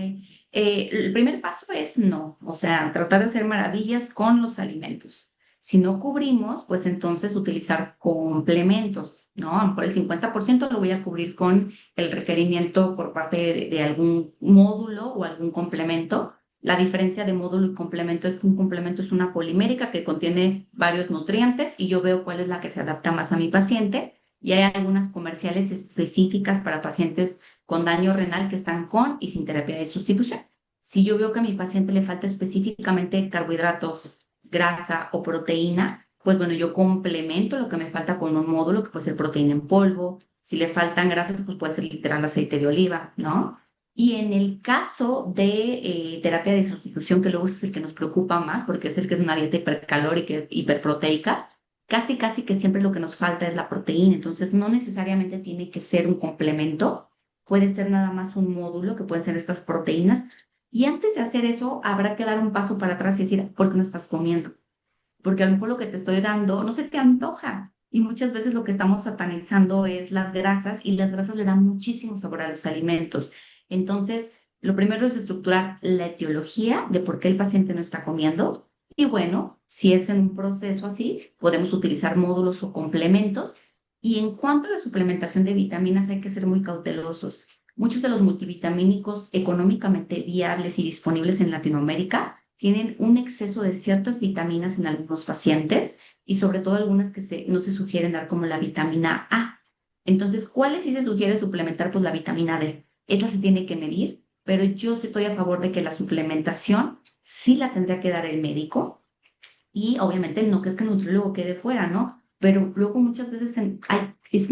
El primer paso es no, o sea, tratar de hacer maravillas con los alimentos. Si no cubrimos, pues entonces utilizar complementos, ¿no? A lo mejor el 50% lo voy a cubrir con el requerimiento por parte de algún módulo o algún complemento. La diferencia de módulo y complemento es que un complemento es una polimérica que contiene varios nutrientes y yo veo cuál es la que se adapta más a mi paciente. Y hay algunas comerciales específicas para pacientes con daño renal que están con y sin terapia de sustitución. Si yo veo que a mi paciente le falta específicamente carbohidratos, grasa o proteína, pues bueno, yo complemento lo que me falta con un módulo que puede ser proteína en polvo. Si le faltan grasas, pues puede ser literal aceite de oliva, ¿no? Y en el caso de terapia de sustitución, que luego es el que nos preocupa más, porque es el que es una dieta hipercalórica, hiperproteica, casi que siempre lo que nos falta es la proteína. Entonces, no necesariamente tiene que ser un complemento, puede ser nada más un módulo que pueden ser estas proteínas. Y antes de hacer eso, habrá que dar un paso para atrás y decir, ¿por qué no estás comiendo? Porque a lo mejor lo que te estoy dando no se te antoja. Y muchas veces lo que estamos satanizando es las grasas y las grasas le dan muchísimo sabor a los alimentos. Entonces, lo primero es estructurar la etiología de por qué el paciente no está comiendo. Y bueno, si es en un proceso así, podemos utilizar módulos o complementos. Y en cuanto a la suplementación de vitaminas, hay que ser muy cautelosos. Muchos de los multivitamínicos económicamente viables y disponibles en Latinoamérica tienen un exceso de ciertas vitaminas en algunos pacientes y sobre todo algunas que no se sugieren dar como la vitamina A. Entonces, ¿cuáles sí se sugiere suplementar? Pues la vitamina D. Esa se tiene que medir, pero yo sí estoy a favor de que la suplementación sí la tendría que dar el médico y obviamente no que es que el nutriólogo quede fuera, ¿no? Pero luego muchas veces es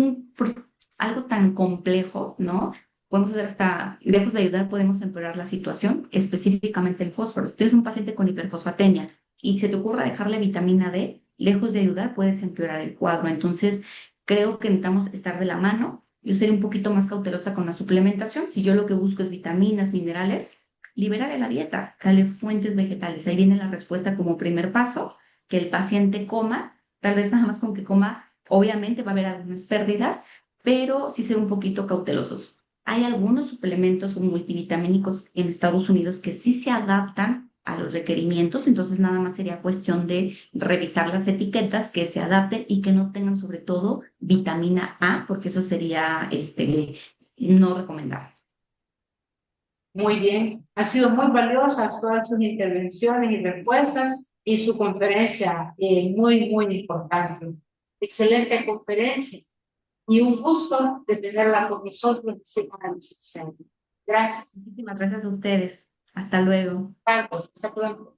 algo tan complejo, ¿no? Podemos hacer hasta, lejos de ayudar, podemos empeorar la situación, específicamente el fósforo. Si tienes un paciente con hiperfosfatemia y se te ocurra dejarle vitamina D, lejos de ayudar, puedes empeorar el cuadro. Entonces, creo que necesitamos estar de la mano. Yo seré un poquito más cautelosa con la suplementación. Si yo lo que busco es vitaminas, minerales, libera de la dieta, dale fuentes vegetales. Ahí viene la respuesta como primer paso, que el paciente coma, tal vez nada más con que coma, obviamente va a haber algunas pérdidas, pero sí ser un poquito cautelosos. Hay algunos suplementos o multivitamínicos en Estados Unidos que sí se adaptan a los requerimientos, entonces nada más sería cuestión de revisar las etiquetas que se adapten y que no tengan sobre todo vitamina A, porque eso sería no recomendable. Muy bien, han sido muy valiosas todas sus intervenciones y respuestas y su conferencia, muy importante. Excelente conferencia y un gusto de tenerla con nosotros en este análisis. Gracias. Muchísimas gracias a ustedes. Hasta luego. Carlos, hasta pronto.